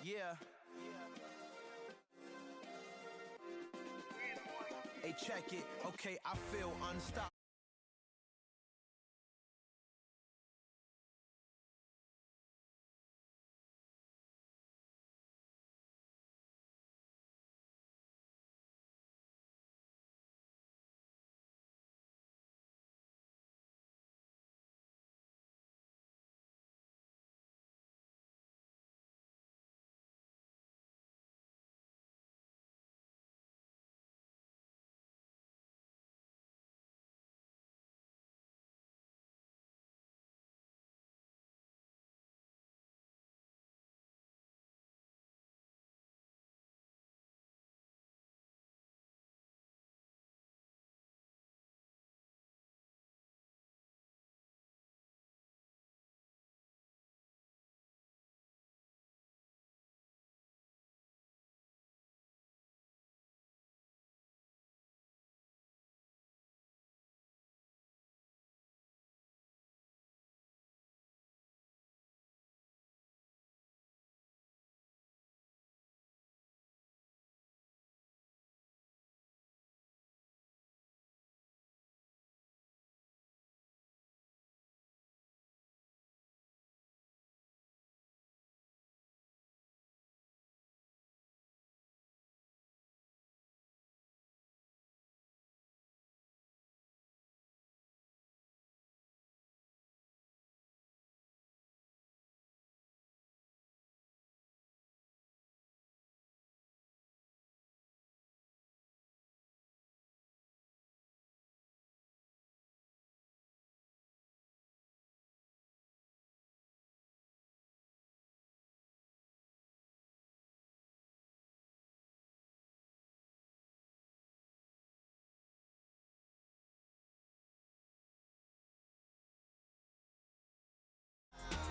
Yeah. Hey, check it. Okay, I feel unstoppable.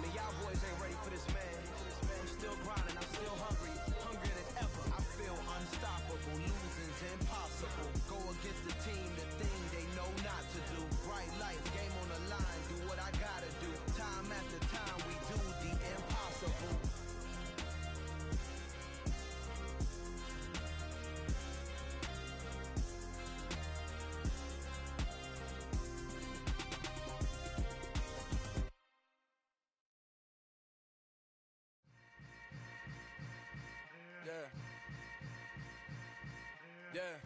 Man, y'all boys ain't ready for this, man. I'm still grinding, I'm still hungry, hungrier than ever. I feel unstoppable, losing's impossible. Go against the team, the thing they know not to do. Bright lights, game on the line, do what I gotta do. Time after time, we do the impossible. Yeah. Yeah.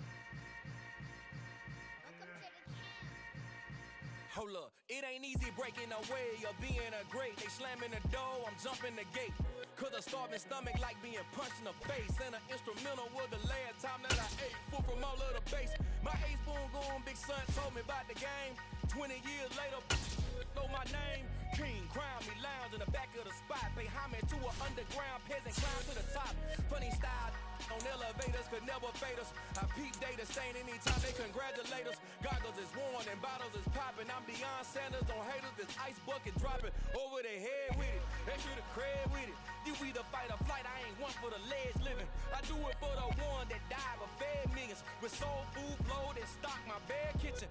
Hold up, it ain't easy breaking away or being a great. They slamming the door, I'm jumping the gate. Cause a starving stomach like being punched in the face. And an instrumental was the last time that I ate. Full from all of the bass. My ace boom going big son told me about the game. 20 years later, know my name. King, crown me, lounge in the back of the spot. Pay homage to an underground peasant, climb to the top. Funny style on elevators could never fade us. I peep data stain anytime they congratulate us. Goggles is worn and bottles is popping. I'm Deion Sanders on haters, this ice bucket dropping over their head with it. They should have cred with it. You either fight or flight, I ain't one for the ledge living. I do it for the one that died but fed millions. With soul food flowed and stocked my bare kitchen.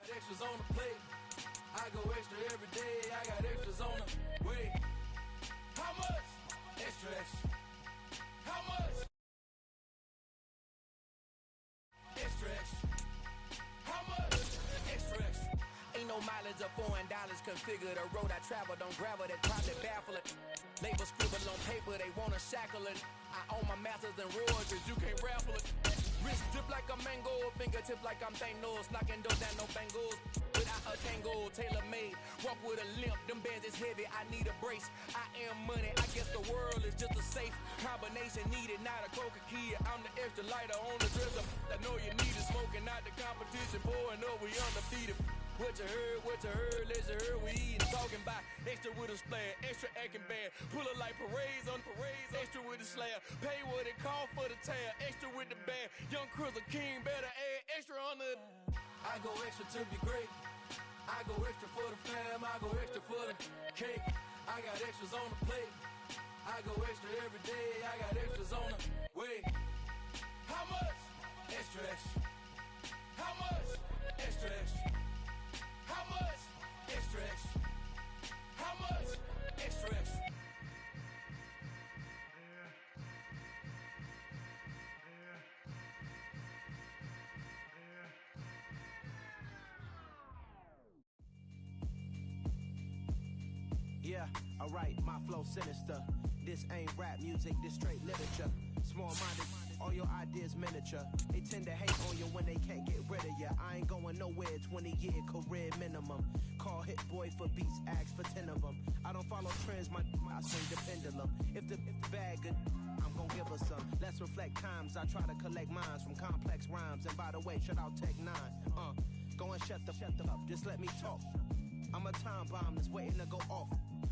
Extras on the plate. I go extra every day. I got extras on the way. How much? Extra, extra. How much? Extra, extra. How much? Extra, extra. Ain't no mileage of $4 configure the road I travel. Don't gravel that probably baffle it. Label scribble on paper, they wanna shackle it. I own my masters and royalties, you can't raffle it. Wrist dip like a mango, fingertip like I'm Thanos. Knocking doors down, no bangles. Without a tango, tailor-made. Walk with a limp, them bands is heavy, I need a brace. I am money, I guess the world is just a safe combination needed, not a coca key. I'm the extra lighter on the dresser. I know you need it, smoking out the competition, pouring up, we undefeated. What you heard, let you heard. We eatin', talking about extra with a splash, extra acting bad. Pull it like parades on parades, extra with the slab. Pay what it call for the tab, extra with the bag. Young Cruiser King, better add extra on the. I go extra to be great. I go extra for the fam, I go extra for the cake. I got extras on the plate. I go extra every day, I got extras on the way. How much? Extra, extra. How much? Extra, extra. How much? Extra, extra. How much? Extra, extra. Yeah, alright, my flow sinister. This ain't rap music, this straight literature. Small-minded, all your ideas miniature. They tend to hate on you when they can't get rid of you. I ain't going nowhere, 20-year career minimum. Call Hit Boy for beats, ask for 10 of them. I don't follow trends, I swing the pendulum. If the bag good, I'm gon' give her some. Let's reflect times, I try to collect minds from complex rhymes. And by the way, shout out Tech 9. Go and shut the up, just let me talk. I'm a time bomb that's waiting to go off.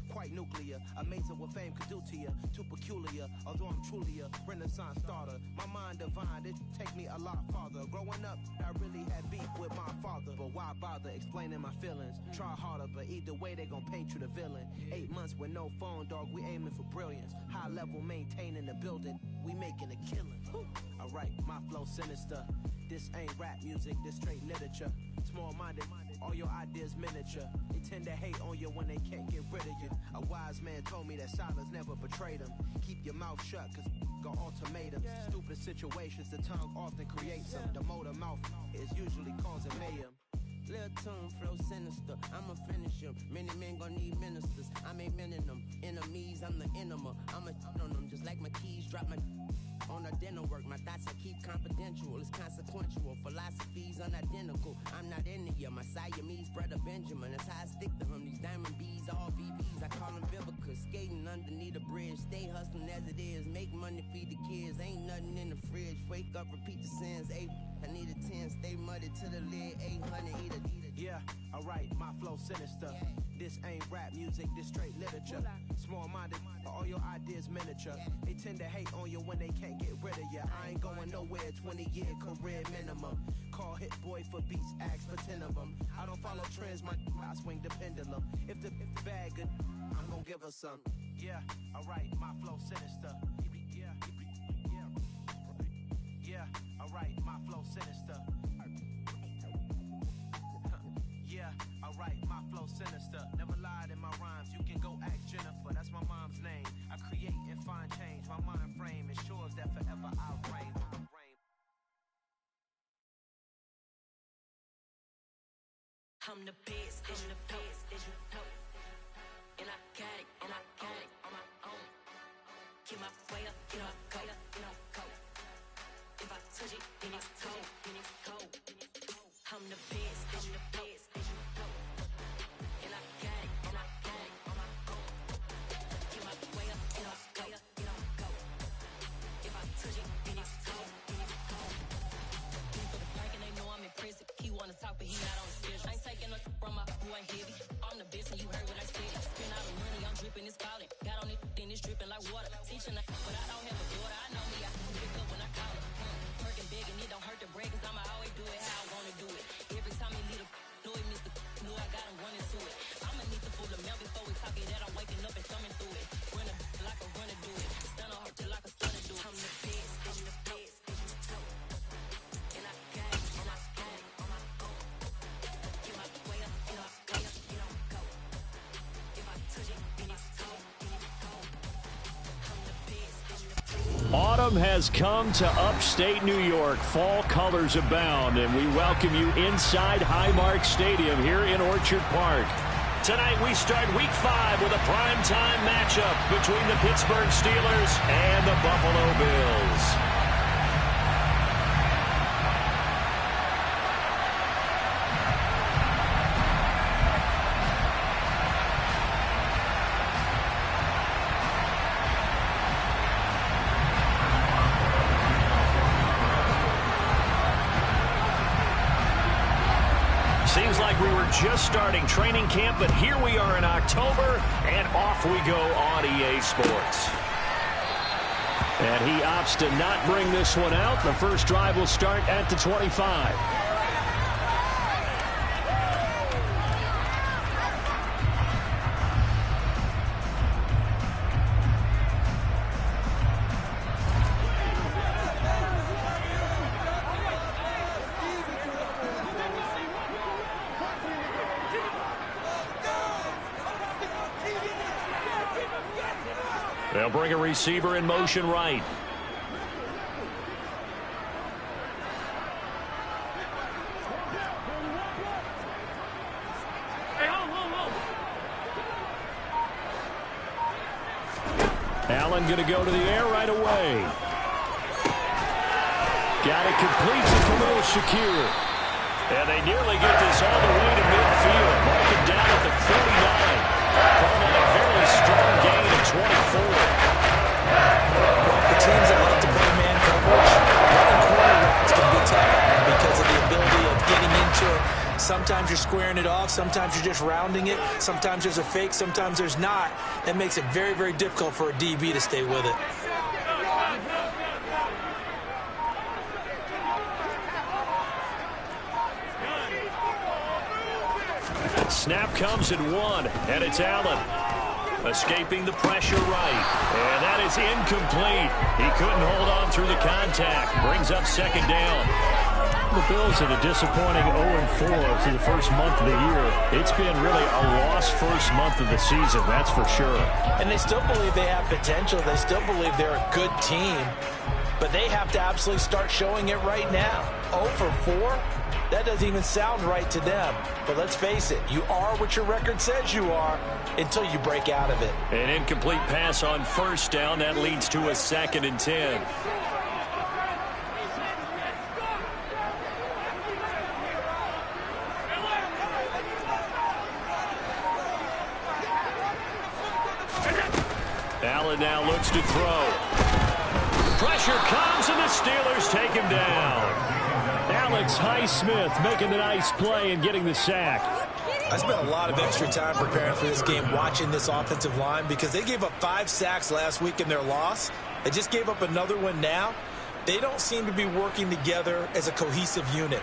Quite nuclear, amazing what fame could do to you. Too peculiar, although I'm truly a renaissance starter. My mind divine, it take me a lot farther. Growing up, I really had beef with my father. But why bother explaining my feelings? Try harder, but either way they gon' paint you the villain. 8 months with no phone, dog, we aiming for brilliance. High level maintaining the building, we making a killing. Alright, my flow sinister. This ain't rap music, this straight literature. Small-minded, all your ideas miniature. They tend to hate on you when they can't get rid of you. A wise man told me that silence never betrayed him. Keep your mouth shut, cause got ultimatums. Stupid situations, the tongue often creates them. The motor mouth is usually causing mayhem. Lil' tune, flow sinister, I'ma finish him. Many men gon' need ministers, I'm aiming them. Enemies, I'm the enema. I'ma on them, just like my keys, drop my on a dinner work. My thoughts I keep confidential, it's consequential. Philosophies unidentical, I'm not into you. My Siamese brother Benjamin, that's how I stick to him. These diamond bees, all BBs, I call them Vivica. Skating underneath the bridge, stay hustling as it is. Make money, feed the kids, ain't nothing in the fridge. Wake up, repeat the sins, 8, I need a 10, stay muddy to the lid, 800, eat a. Yeah, alright, my flow sinister. This ain't rap music, this straight literature. Small-minded, all your ideas miniature. They tend to hate on you when they can't get rid of you. I ain't going nowhere, 20-year career minimum. Call Hit Boy for beats, ask for 10 of them. I don't follow trends, I swing the pendulum. If the bag good, I'm gon' give her some. Yeah, alright, my flow sinister. Yeah, alright, my flow sinister. Yeah, alright, my flow sinister. Never lied in my rhymes, you can go ask Jennifer. That's my mom's name. I create and find change. My mind frame ensures that forever I'll reign. I'm the best, as you know, and I got it, on my own. Get my way up, get my go, go. If I touch it, then it's cold, I'm the best, as you know, and I got it, on my own. Get my way up, get my go. If I touch it, then it's cold. For the park and they know I'm impressive. He wanna talk, but he not on the schedule. I ain't taking no from my boy heavy. I'm the best and you heard what I said. Spend all the money, I'm dripping, it's falling. Got on it, then it's dripping like water. Teaching her, but I don't have a daughter. I know me, I can pick up when I call her. Perking big and it don't hurt the break, cause I'ma always do it how I wanna do it. Every time he lead a know it, Mr. Know I got him running to it. I'ma need to pull the mail before we talk it that I'm waking up and thumbing through it. Run a like a runner do it. Stun a heart till like a stunner do it. I'm the best, I'm the best, and I got it, on my own. Get my way up, get my go. If I touch it, then it's cold. I'm the best, I'm the best. Autumn has come to upstate New York. Fall colors abound, and we welcome you inside Highmark Stadium here in Orchard Park. Tonight we start Week 5 with a primetime matchup between the Pittsburgh Steelers and the Buffalo Bills. seems like we were just starting training camp, but here we are in October, and off we go on EA Sports. And he opts to not bring this one out. The first drive will start at the 25. They'll bring a receiver in motion right. Allen going to go to the air right away. Got it complete to Khalil Shakir. And they nearly get this all the way to midfield. Mark it down at the 49. Calling a very strong gain of 24. Well, for teams that like to play man coverage, running corner routes can be tough because of the ability of getting into it. Sometimes you're squaring it off. Sometimes you're just rounding it. Sometimes there's a fake. Sometimes there's not. That makes it very, very difficult for a DB to stay with it. Snap comes at 1, and it's Allen. Escaping the pressure right. And that is incomplete. He couldn't hold on through the contact. Brings up second down. The Bills had a disappointing 0-4 through the first month of the year. It's been really a lost first month of the season, that's for sure. And they still believe they have potential. They still believe they're a good team. But they have to absolutely start showing it right now. 0-4? That doesn't even sound right to them. But let's face it, you are what your record says you are until you break out of it. An incomplete pass on first down. That leads to a 2nd and 10. Allen now looks to throw. Pressure comes, and the Steelers take him down. Alex Highsmith making the nice play and getting the sack. I spent a lot of extra time preparing for this game watching this offensive line because they gave up 5 sacks last week in their loss. They just gave up another one now. They don't seem to be working together as a cohesive unit.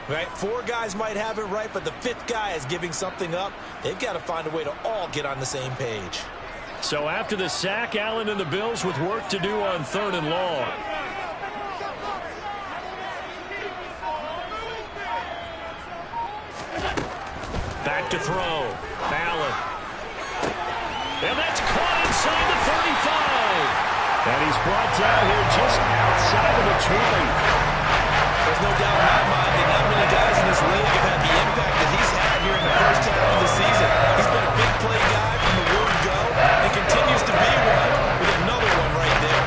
Right? 4 guys might have it right, but the 5th guy is giving something up. They've got to find a way to all get on the same page. So after the sack, Allen and the Bills with work to do on 3rd and long. Back to throw. Allen. And that's caught inside the 35. And he's brought down here just outside of the 20. There's no doubt in my mind that not many guys in this league have had the impact that he's had here in the first half of the season. He's been a big play guy from the word go and continues to be one with another one right there.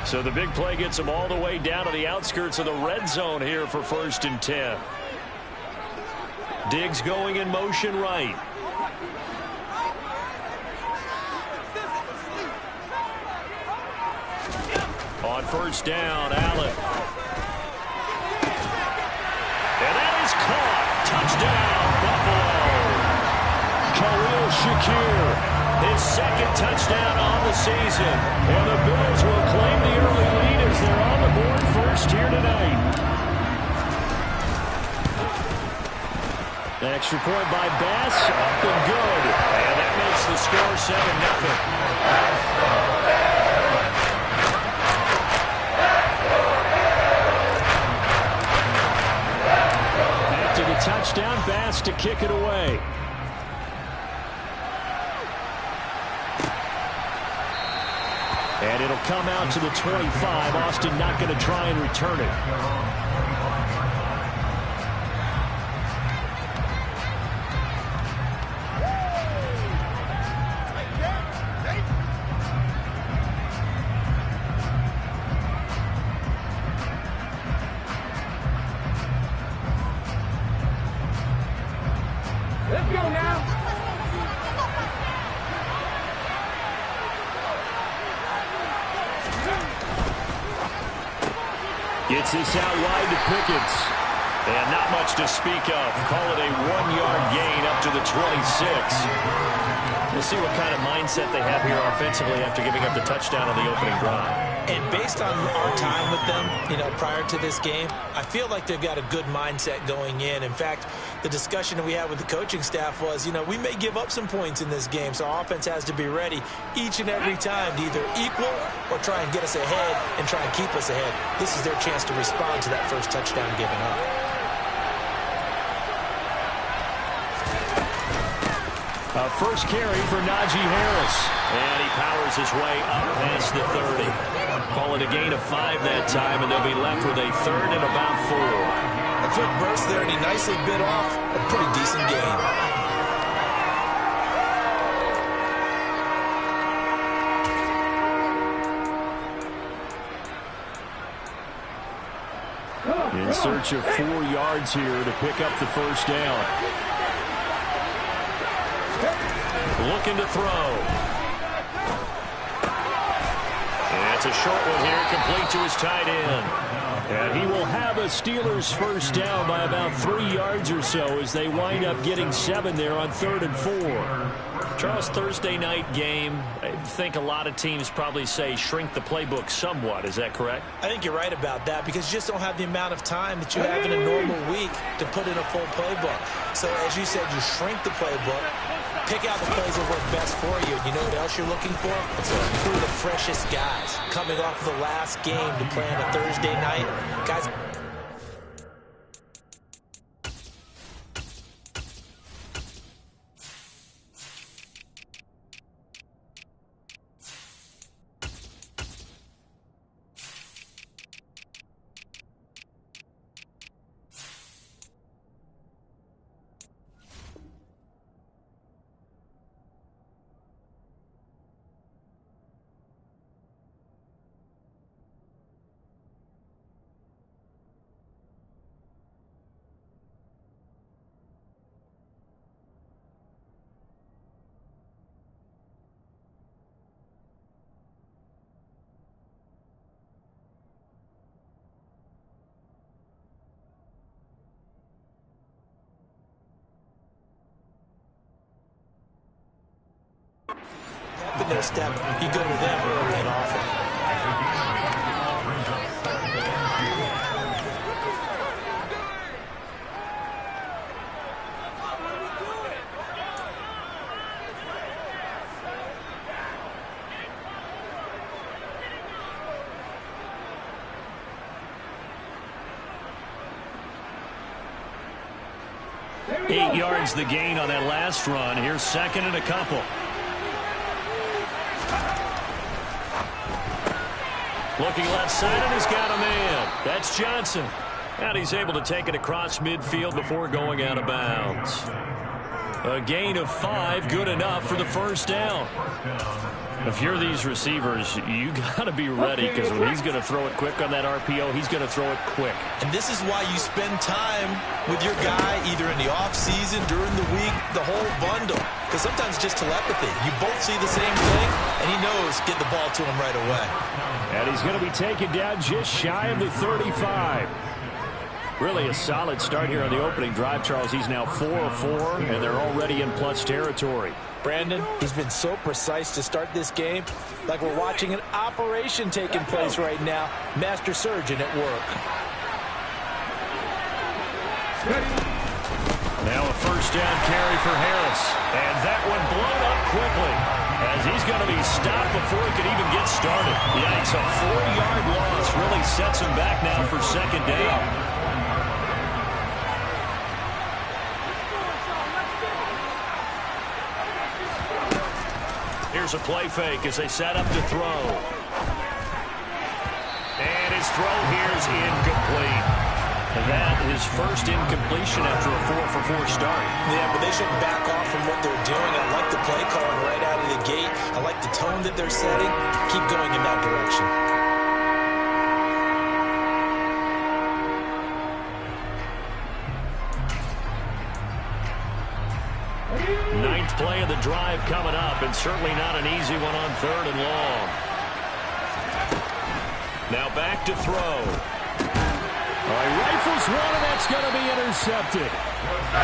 So the big play gets him all the way down to the outskirts of the red zone here for 1st and 10. Diggs going in motion right. On 1st down, Allen. And that is caught. Touchdown, Buffalo. Khalil Shakir. His 2nd touchdown on the season. And the Bills will claim the early lead as they're on the board first here tonight. The extra point by Bass, up and good. And that makes the score 7-0. After the touchdown, Bass to kick it away. And it'll come out to the 25. Austin not going to try and return it. Gets this out wide to Pickens. And not much to speak of. Call it a 1-yard gain up to the 26. We'll see what kind of mindset they have here offensively after giving up the touchdown on the opening drive. And based on our time with them, prior to this game, I feel like they've got a good mindset going in. In fact, the discussion that we had with the coaching staff was, we may give up some points in this game, so our offense has to be ready each and every time to either equal or try and get us ahead and try and keep us ahead. This is their chance to respond to that first touchdown given up. First carry for Najee Harris. And he powers his way up past the 30. Call it a gain of 5 that time, and they'll be left with a 3rd and about 4. A quick burst there, and he nicely bit off a pretty decent gain. In search of 4 yards here to pick up the first down. Looking to throw. And it's a short one here, complete to his tight end. And he will have a Steelers first down by about 3 yards or so as they wind up getting 7 there on 3rd and 4. Charles, Thursday night game, I think a lot of teams probably say shrink the playbook somewhat. Is that correct? I think you're right about that because you just don't have the amount of time that you have in a normal week to put in a full playbook. So as you said, you shrink the playbook. Pick out the plays that work best for you. You know what else you're looking for? It's who are the freshest guys coming off the last game to play on a Thursday night. Guys. In their step, you go to them early and often. Eight yards the gain on that last run. Here's 2nd and a couple. Looking left side, and he's got a man. That's Johnson. And he's able to take it across midfield before going out of bounds. A gain of 5, good enough for the first down. If you're these receivers, you got to be ready because when he's going to throw it quick on that RPO, he's going to throw it quick. And this is why you spend time with your guy either in the offseason, during the week, the whole bundle. Because sometimes just telepathy. You both see the same thing, and he knows get the ball to him right away. And he's going to be taken down just shy of the 35. Really a solid start here on the opening drive, Charles. He's now 4 of 4, and they're already in plus territory. Brandon, he's been so precise to start this game, like we're watching an operation taking place right now. Master surgeon at work. Now a first down carry for Harris. And that one blown up quickly as he's going to be stopped before he could even get started. Yikes, a 4-yard loss really sets him back now for 2nd down. Here's a play fake as they set up to throw. And his throw here is incomplete. And that is first incompletion after a 4-for-4 start. Yeah, but they shouldn't back off from what they're doing. I like the play calling right out of the gate. I like the tone that they're setting. Keep going in that direction. Ninth play of the drive coming up, and certainly not an easy one on 3rd and long. Now back to throw. Oh, he rifles one, and that's going to be intercepted.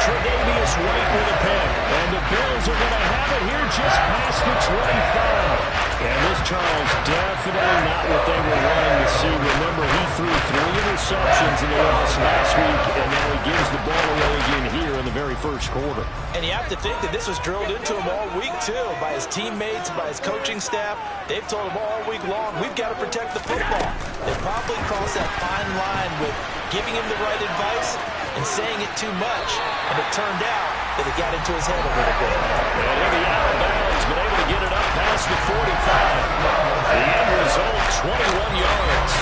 Tre'Davious White with a pick. And the Bills are going to have it here just past the 25. And this, Charles, definitely not what they were wanting to see. Remember, he threw 3 interceptions in the loss last week, and now he gives the ball away again here in the very first quarter. And you have to think that this was drilled into him all week, too, by his teammates, by his coaching staff. They've told him all week long, we've got to protect the football. They probably crossed that fine line with giving him the right advice and saying it too much. And it turned out that it got into his head a little bit. And he'll be out of bounds, but able to get it up past the 45. The end result, 21 yards.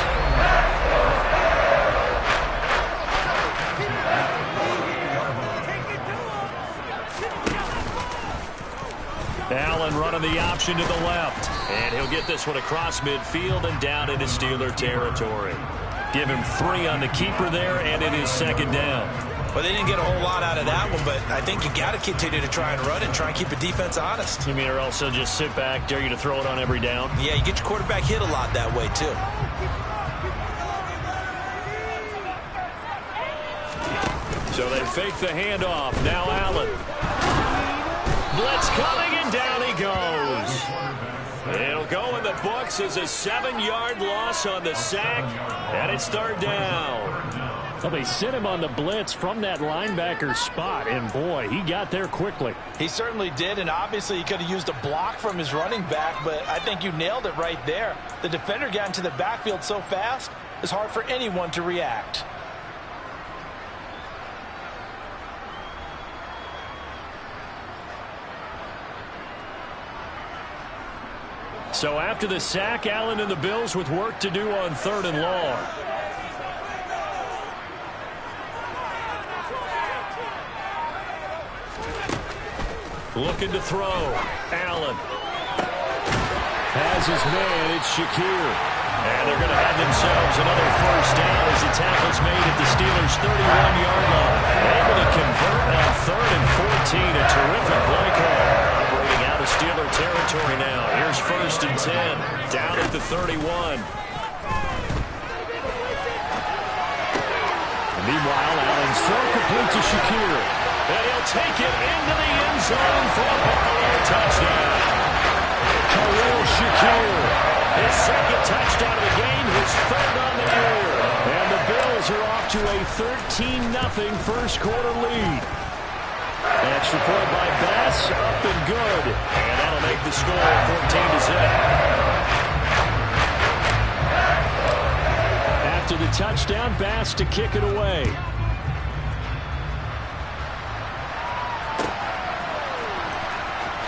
Allen running the option to the left. And he'll get this one across midfield and down into Steeler territory. Give him 3 on the keeper there, and it is second down. Well, they didn't get a whole lot out of that one, but I think you got to continue to try and run and try and keep the defense honest. You mean, or also just sit back, dare you to throw it on every down? Yeah, you get your quarterback hit a lot that way, too. So they fake the handoff. Now Allen. Blitz coming, and down he goes. It'll go in the books as a 7-yard loss on the sack, and it's third down. Well, they sent him on the blitz from that linebacker spot, and boy, he got there quickly. He certainly did, and obviously he could have used a block from his running back, but I think you nailed it right there. The defender got into the backfield so fast, it's hard for anyone to react. So after the sack, Allen and the Bills with work to do on 3rd and long. Looking to throw. Allen has his man. It's Shakir. And they're going to have themselves another first down as the tackle's made at the Steelers' 31-yard line. Able to convert on 3rd and 14. A terrific play call. Operating out of Steeler territory now. Here's 1st and 10. Down at the 31. Meanwhile, Allen's throw complete to Shakir. And he'll take it into the end zone for a Buffalo touchdown. Khalil Shakir, his 2nd touchdown of the game, his 3rd on the year. And the Bills are off to a 13-0 first quarter lead. Extra point by Bass, up and good. And that'll make the score 14-0. After the touchdown, Bass to kick it away.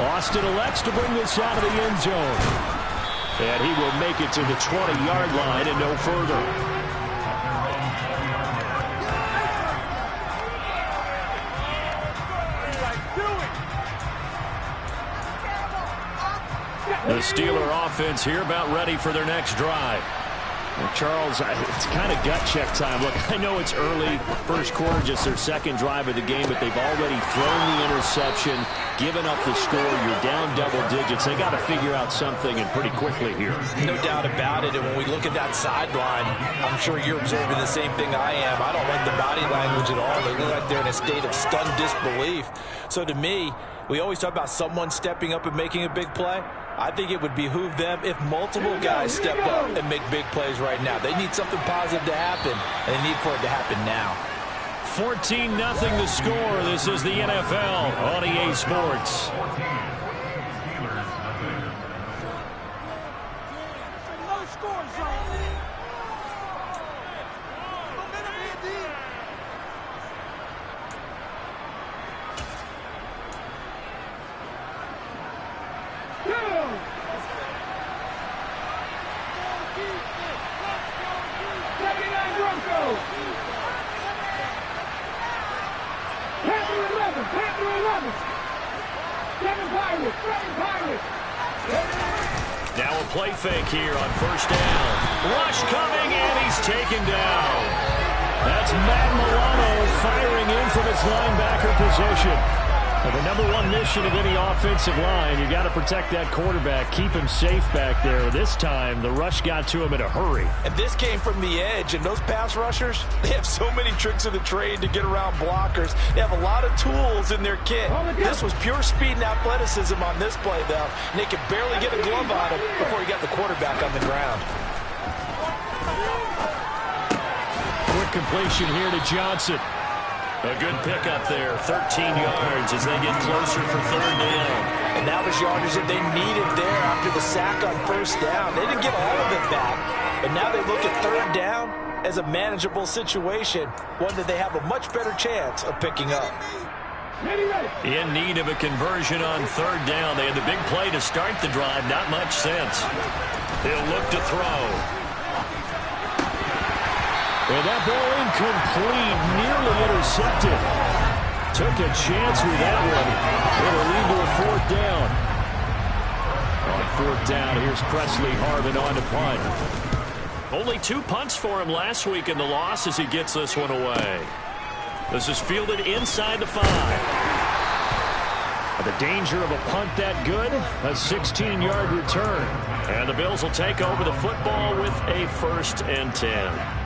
Austin elects to bring this out of the end zone. And he will make it to the 20-yard line and no further. The Steeler offense here about ready for their next drive. Well, Charles, it's kind of gut check time. Look, I know it's early, first quarter, just their 2nd drive of the game, but they've already thrown the interception, given up the score. You're down double digits. They got to figure out something, and pretty quickly here. No doubt about it. And when we look at that sideline, I'm sure you're observing the same thing I am. I don't like the body language at all. They look like they're in a state of stunned disbelief. So to me, we always talk about someone stepping up and making a big play. I think it would behoove them if multiple guys step up and make big plays right now. They need something positive to happen, and they need for it to happen now. 14-0 the score. This is the NFL on EA Sports. Now a play fake here on 1st down. Rush coming, and he's taken down. That's Matt Milano firing in from his linebacker position. The number one mission of any offensive line, you got to protect that quarterback, keep him safe back there. This time, the rush got to him in a hurry. And this came from the edge, and those pass rushers, they have so many tricks of the trade to get around blockers. They have a lot of tools in their kit. This was pure speed and athleticism on this play, though. And they could barely get a glove on him before he got the quarterback on the ground. Quick completion here to Johnson. A good pickup there, 13 yards as they get closer for third down. And that was yardage that they needed there after the sack on first down. They didn't get all of it back, but now they look at third down as a manageable situation, one that they have a much better chance of picking up. In need of a conversion on third down. They had the big play to start the drive, not much sense. They'll look to throw. And that ball incomplete, nearly intercepted. Took a chance with that one. It'll lead to a fourth down. On fourth down, here's Presley Harvin on to punt. Only 2 punts for him last week in the loss as he gets this one away. This is fielded inside the 5. The danger of a punt that good, a 16-yard return. And the Bills will take over the football with a 1st and 10.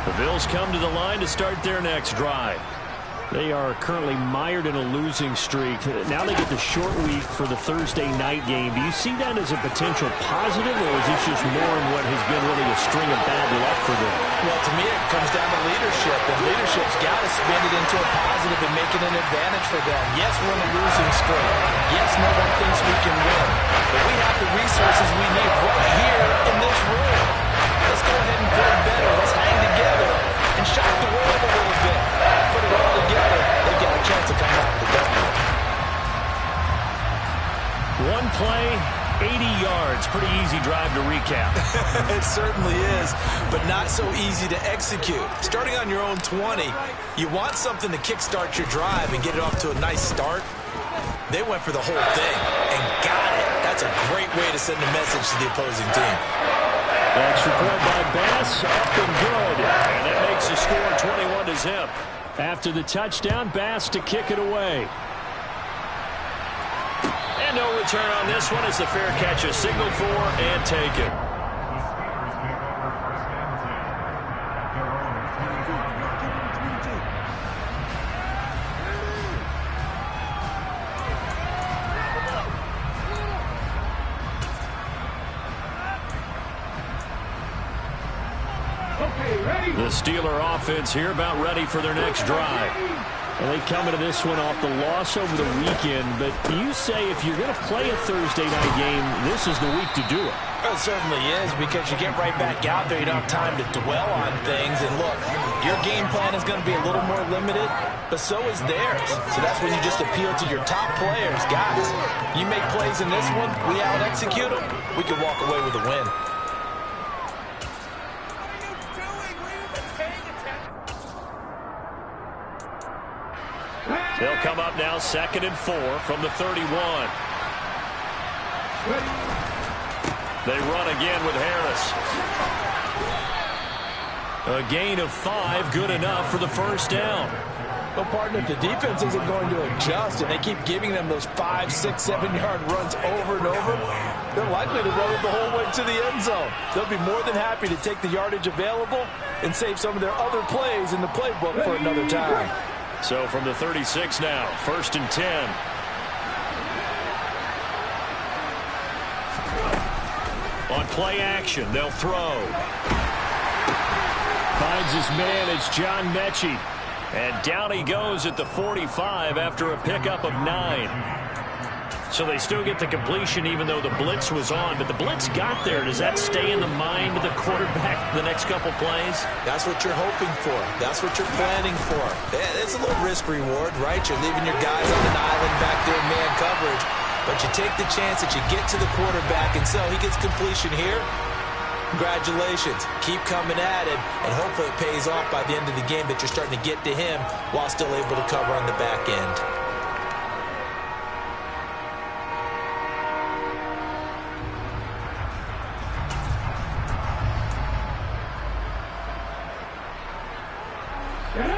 The Bills come to the line to start their next drive. They are currently mired in a losing streak. Now they get the short week for the Thursday night game. Do you see that as a potential positive, or is this just more in what has been really a string of bad luck for them? Well, to me, it comes down to leadership, and leadership's got to spin it into a positive and make it an advantage for them. Yes, we're in a losing streak. Yes, no one thinks we can win. But we have the resources we need right here in this room. Let's go ahead and play better. Let's hang together and shock the world a little bit. Put it all together. They've got a chance to come out with the W. One play, 80 yards. Pretty easy drive to recap. It certainly is, but not so easy to execute. Starting on your own 20, you want something to kickstart your drive and get it off to a nice start. They went for the whole thing and got it. That's a great way to send a message to the opposing team. Extra point by Bass, up and good. And that makes the score 21-0. After the touchdown, Bass to kick it away. And no return on this one as the fair catch is signaled for and taken. The Steeler offense here about ready for their next drive. And they come into this one off the loss over the weekend, but you say if you're going to play a Thursday night game, this is the week to do it. Well, it certainly is, because you get right back out there. You don't have time to dwell on things. And look, your game plan is going to be a little more limited, but so is theirs. So that's when you just appeal to your top players. Guys, you make plays in this one, we out-execute them, we can walk away with a win. They'll come up now 2nd and 4 from the 31. They run again with Harris. A gain of 5, good enough for the first down. Well, partner, if the defense isn't going to adjust and they keep giving them those 5, 6, 7-yard runs over and over, they're likely to run it the whole way to the end zone. They'll be more than happy to take the yardage available and save some of their other plays in the playbook for another time. So from the 36 now, 1st and 10. On play action, they'll throw. Finds his man, it's John Mechie. And down he goes at the 45 after a pickup of 9. So they still get the completion even though the blitz was on. But the blitz got there. Does that stay in the mind of the quarterback the next couple plays? That's what you're hoping for. That's what you're planning for. It's a little risk-reward, right? You're leaving your guys on an island back there in man coverage. But you take the chance that you get to the quarterback, and so he gets completion here. Congratulations. Keep coming at it, and hopefully it pays off by the end of the game that you're starting to get to him while still able to cover on the back end.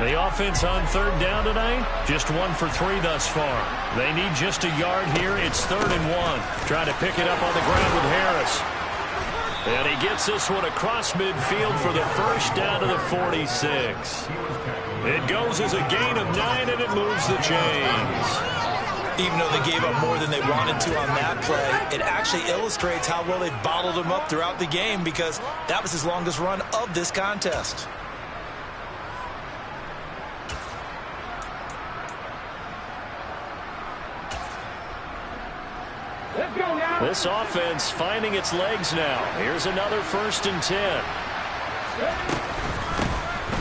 The offense on third down tonight, just 1 for 3 thus far. They need just a yard here. It's 3rd and 1. Trying to pick it up on the ground with Harris. And he gets this one across midfield for the first down to the 46. It goes as a gain of 9, and it moves the chains. Even though they gave up more than they wanted to on that play, it actually illustrates how well they bottled them up throughout the game, because that was his longest run of this contest. This offense finding its legs now. Here's another 1st and 10.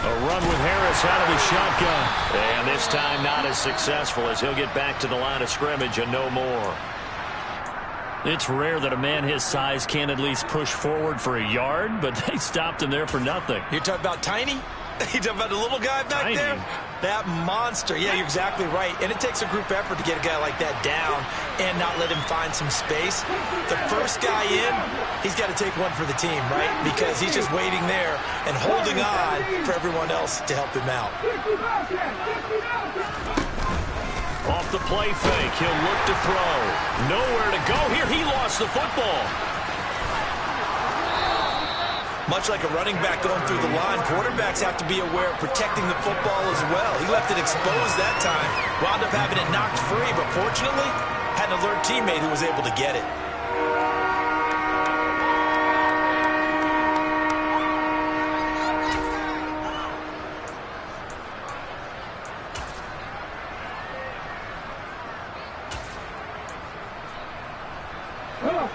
A run with Harris out of the shotgun. And this time not as successful, as he'll get back to the line of scrimmage and no more. It's rare that a man his size can at least push forward for a yard, but they stopped him there for nothing. You're talking about Tiny? You're talking about the little guy back Tiny. there? That monster. Yeah, you're exactly right. And it takes a group effort to get a guy like that down and not let him find some space. The first guy in, he's got to take one for the team, right? Because he's just waiting there and holding on for everyone else to help him out. Off the play fake, he'll look to throw. Nowhere to go here. He lost the football. Much like a running back going through the line, quarterbacks have to be aware of protecting the football as well. He left it exposed that time, wound up having it knocked free, but fortunately, had an alert teammate who was able to get it.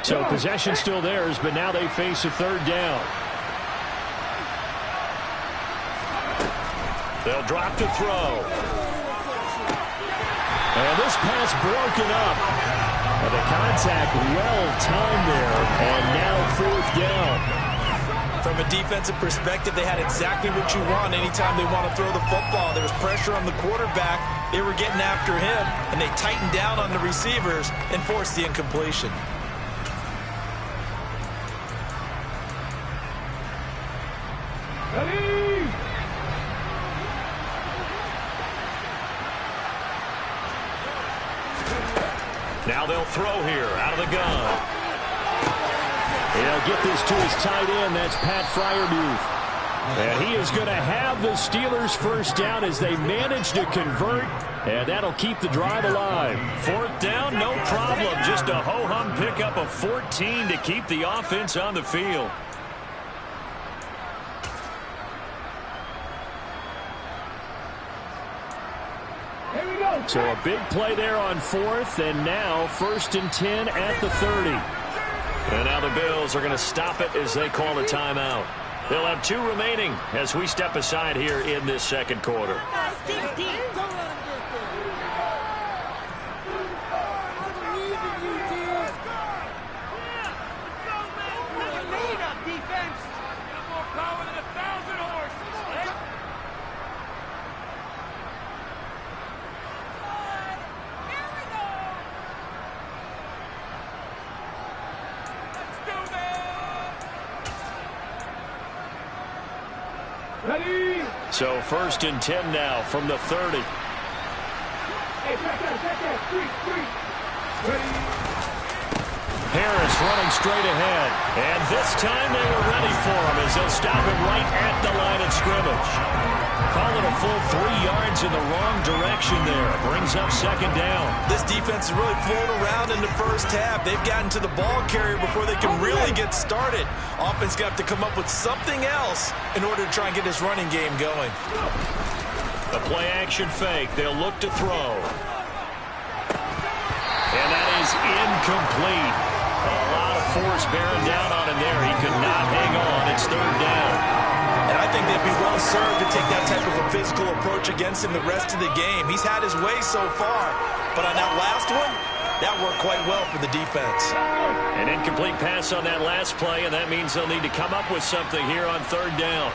So possession still theirs, but now they face a 3rd down. They'll drop to throw. And this pass broken up. And the contact well timed there, and now 4th down. From a defensive perspective, they had exactly what you want anytime they want to throw the football. There was pressure on the quarterback. They were getting after him, and they tightened down on the receivers and forced the incompletion. Now they'll throw here out of the gun. He'll get this to his tight end. That's Pat Freiermuth. And he is going to have the Steelers' first down as they manage to convert. And that'll keep the drive alive. 4th down, no problem. Just a ho-hum pickup of 14 to keep the offense on the field. So a big play there on 4th, and now 1st and 10 at the 30. And now the Bills are going to stop it as they call a timeout. They'll have 2 remaining as we step aside here in this 2nd quarter. So 1st and 10 now from the 30. Harris running straight ahead. And this time they were ready for him as they'll stop him right at the line of scrimmage. Call it a full 3 yards in the wrong direction there. Brings up 2nd down. This defense is really flown around in the first half. They've gotten to the ball carrier before they can really get started. Offense got to come up with something else in order to try and get this running game going. The play action fake. They'll look to throw. And that is incomplete. A lot of force bearing down on him there. He could not hang on. It's 3rd down. And I think they'd be well served to take that type of a physical approach against him the rest of the game. He's had his way so far, but on that last one, that worked quite well for the defense. An incomplete pass on that last play, and that means they'll need to come up with something here on third down.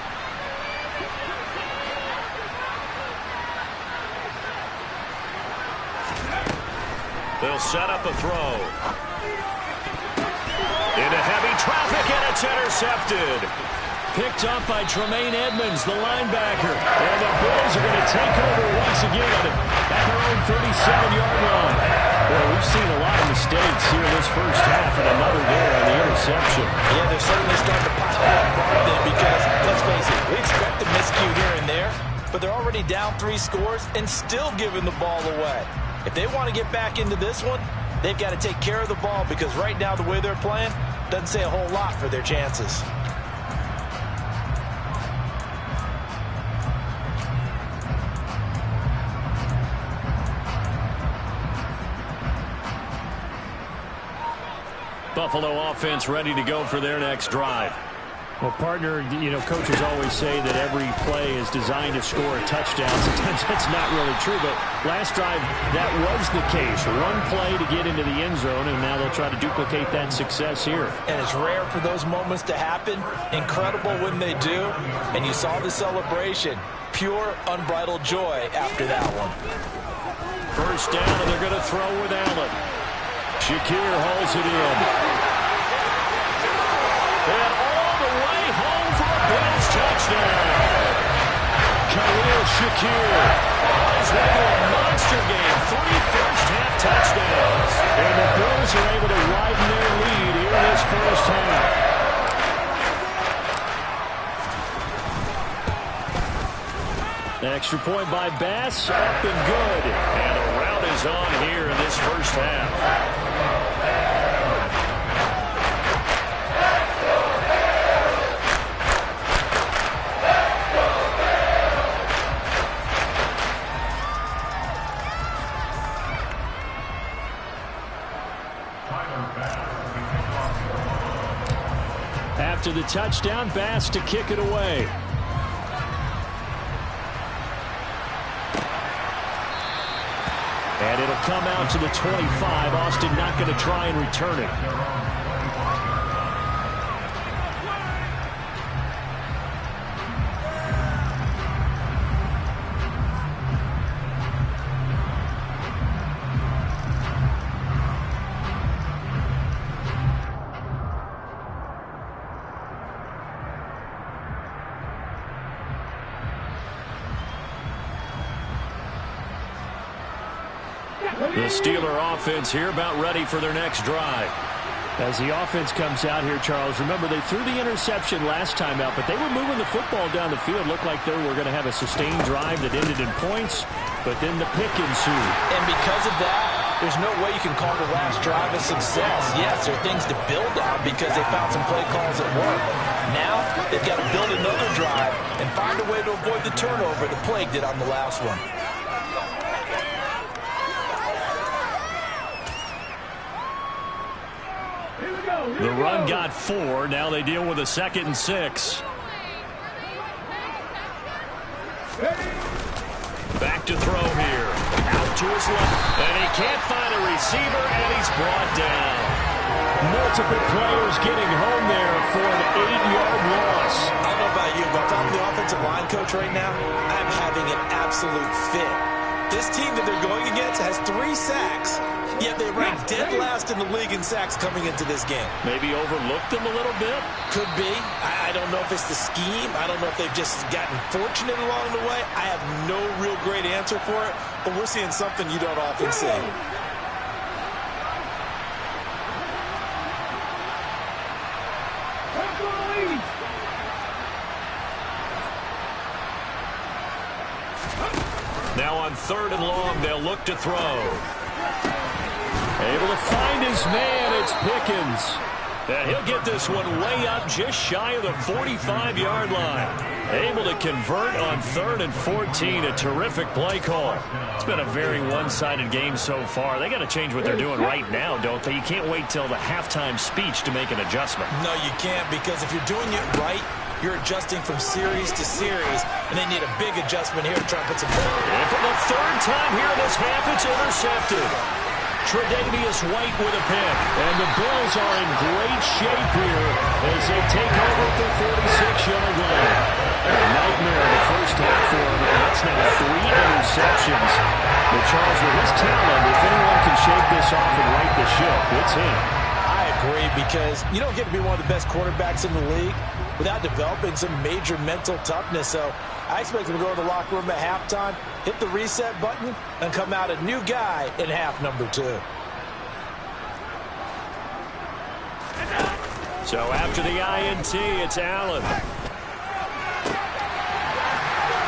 They'll set up a throw. Into heavy traffic, and it's intercepted. Picked up by Tremaine Edmonds, the linebacker. And the Bills are going to take over once again at their own 37-yard line. Well, we've seen a lot of mistakes here this first half, and another there on the interception. Yeah, they're certainly starting to pile up on them because, let's face it, we expect a miscue here and there, but they're already down 3 scores and still giving the ball away. If they want to get back into this one, they've got to take care of the ball because right now the way they're playing doesn't say a whole lot for their chances. Buffalo offense ready to go for their next drive. Well, partner, coaches always say that every play is designed to score a touchdown. Sometimes that's not really true, but last drive, that was the case. One play to get into the end zone, and now they'll try to duplicate that success here. And it's rare for those moments to happen. Incredible when they do. And you saw the celebration. Pure, unbridled joy after that one. First down, and they're going to throw with Allen. Shakir hauls it in. And all the way home for a Bills touchdown. Khalil Shakir on his way to a monster game. 3 first-half touchdowns. And the Bills are able to widen their lead here in this first half. Extra point by Bass, up and good. And a rout is on here in this first half. After the touchdown, Bass to kick it away. And it'll come out to the 25. Austin not going to try and return it. The Steeler offense here about ready for their next drive. As the offense comes out here, Charles, remember they threw the interception last time out, but they were moving the football down the field. Looked like they were going to have a sustained drive that ended in points, but then the pick ensued. And because of that, there's no way you can call the last drive a success. Yes, there are things to build on because they found some play calls that work. Now they've got to build another drive and find a way to avoid the turnover that plagued it on the last one. The run got 4. Now they deal with a 2nd and 6. Back to throw here. Out to his left. And he can't find a receiver, and he's brought down. Multiple players getting home there for an 8-yard loss. I don't know about you, but if I'm the offensive line coach right now, I'm having an absolute fit. This team that they're going against has 3 sacks, yet they rank dead last in the league in sacks coming into this game. Maybe overlooked them a little bit? Could be. I don't know if it's the scheme. I don't know if they've just gotten fortunate along the way. I have no real great answer for it, but we're seeing something you don't often see. Now on 3rd and long, they'll look to throw. Able to find his man, it's Pickens. And he'll get this one way up just shy of the 45-yard line. Able to convert on 3rd and 14, a terrific play call. It's been a very one-sided game so far. They got to change what they're doing right now, don't they? You can't wait till the halftime speech to make an adjustment. No, you can't, because if you're doing it right, you're adjusting from series to series, and they need a big adjustment here to try and put some points. And for the third time here in this half, it's intercepted. Tre'Davious White with a pick. And the Bills are in great shape here as they take over at the 46-yard line. A nightmare in the first half for him. That's now 3 interceptions. But Charles, with his talent, if anyone can shake this off and right the ship, it's him. I agree, because you don't get to be one of the best quarterbacks in the league without developing some major mental toughness. So I expect him to go to the locker room at halftime, hit the reset button, and come out a new guy in half number 2. So after the INT, it's Allen.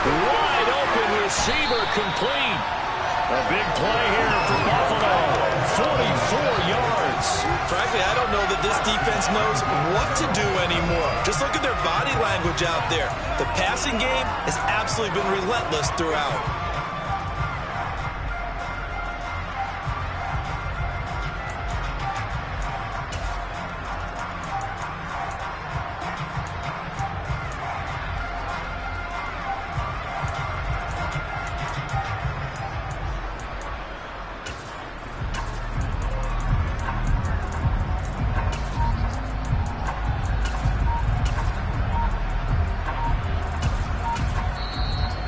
Wide open receiver complete. A big play here for Buffalo. 44 yards. Frankly, I don't know that this defense knows what to do anymore. Just look at their body language out there. The passing game has absolutely been relentless throughout.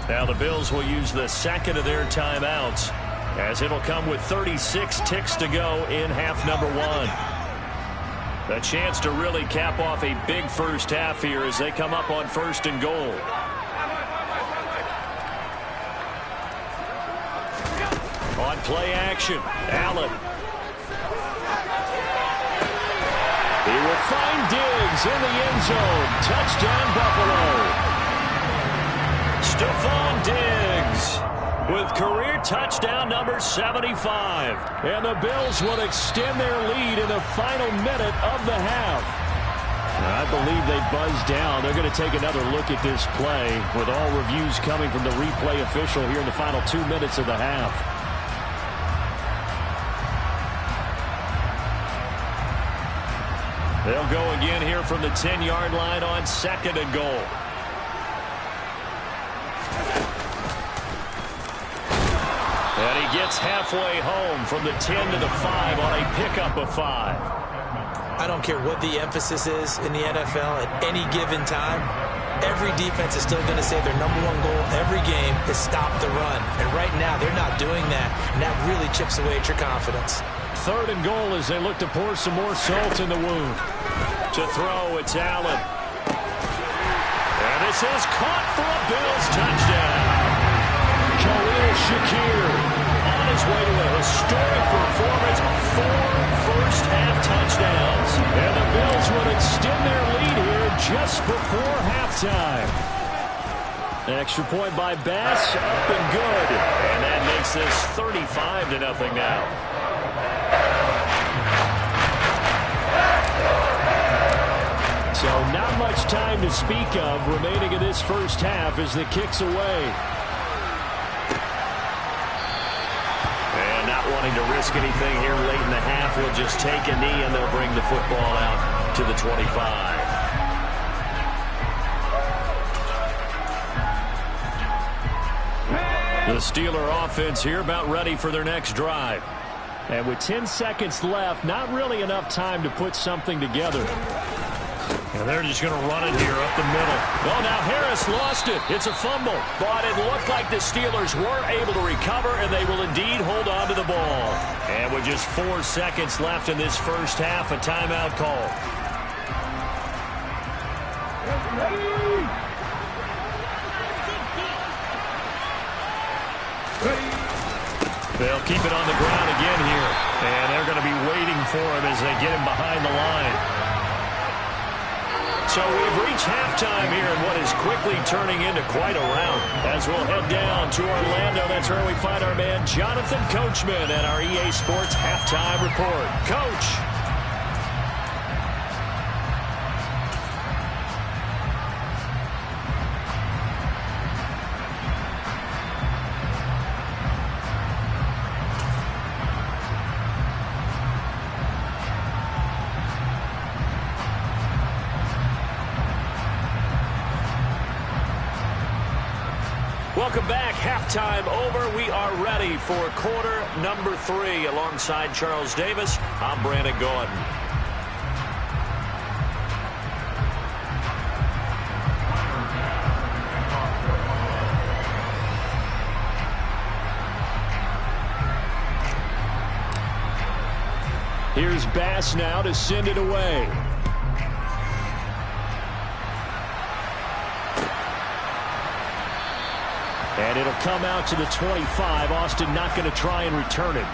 Now the Bills will use the second of their timeouts, as it'll come with 36 ticks to go in half number 1. A chance to really cap off a big first half here as they come up on 1st and goal. On play action, Allen. He will find Diggs in the end zone. Touchdown, Buffalo. Stephon Diggs with career touchdown number 75. And the Bills will extend their lead in the final minute of the half. I believe they buzzed down. They're going to take another look at this play with all reviews coming from the replay official here in the final 2 minutes of the half. They'll go again here from the 10-yard line on 2nd and goal. And he gets halfway home from the 10 to the 5 on a pickup of 5. I don't care what the emphasis is in the NFL at any given time. Every defense is still going to say their number 1 goal every game is stop the run. And right now, they're not doing that, and that really chips away at your confidence. 3rd and goal as they look to pour some more salt in the wound. To throw, it's Allen. And this is caught for a Bills touchdown. Khalil Shakir on his way to a historic performance, 4 first-half touchdowns. And the Bills would extend their lead here just before halftime. Extra point by Bass, up and good. And that makes this 35-0 now. So not much time to speak of remaining in this first half as the kick's away. And not wanting to risk anything here late in the half, we'll just take a knee and they'll bring the football out to the 25. The Steeler offense here about ready for their next drive. And with 10 seconds left, not really enough time to put something together. And they're just going to run it here up the middle. Oh, now Harris lost it. It's a fumble. But it looked like the Steelers were able to recover, and they will indeed hold on to the ball. And with just 4 seconds left in this first half, a timeout call. They'll keep it on the ground again here. And they're going to be waiting for him as they get him behind the line. So we've reached halftime here in what is quickly turning into quite a rout. As we'll head down to Orlando, that's where we find our man Jonathan Coachman and our EA Sports Halftime Report. Coach. Welcome back. Halftime over. We are ready for quarter number 3. Alongside Charles Davis, I'm Brandon Gaudin. Here's Bass now to send it away. And it'll come out to the 25. Austin not going to try and return it.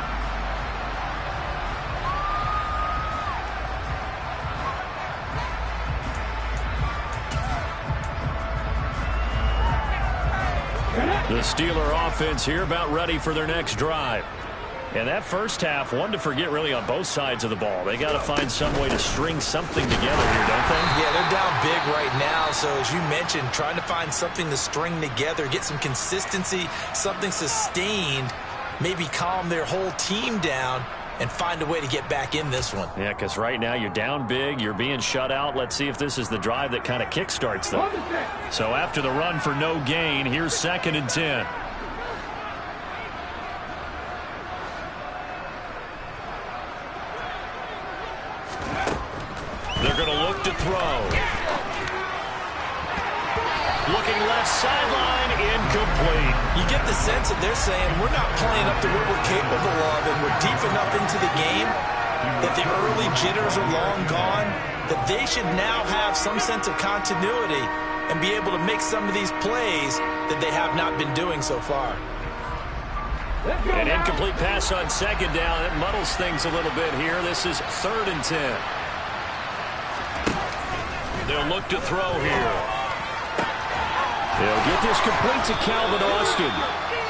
The Steeler offense here about ready for their next drive. And that first half, one to forget really on both sides of the ball. They got to find some way to string something together here, don't they? Yeah, they're down big right now. So as you mentioned, trying to find something to string together, get some consistency, something sustained, maybe calm their whole team down and find a way to get back in this one. Yeah, because right now you're down big, you're being shut out. Let's see if this is the drive that kind of kickstarts them. So after the run for no gain, here's 2nd and 10. They're going to look to throw. Looking left sideline, incomplete. You get the sense that they're saying we're not playing up to what we're capable of, and we're deep enough into the game that the early jitters are long gone, that they should now have some sense of continuity and be able to make some of these plays that they have not been doing so far. An incomplete pass on 2nd down. It muddles things a little bit here. This is 3rd and 10. They'll look to throw here. They'll get this complete to Calvin Austin.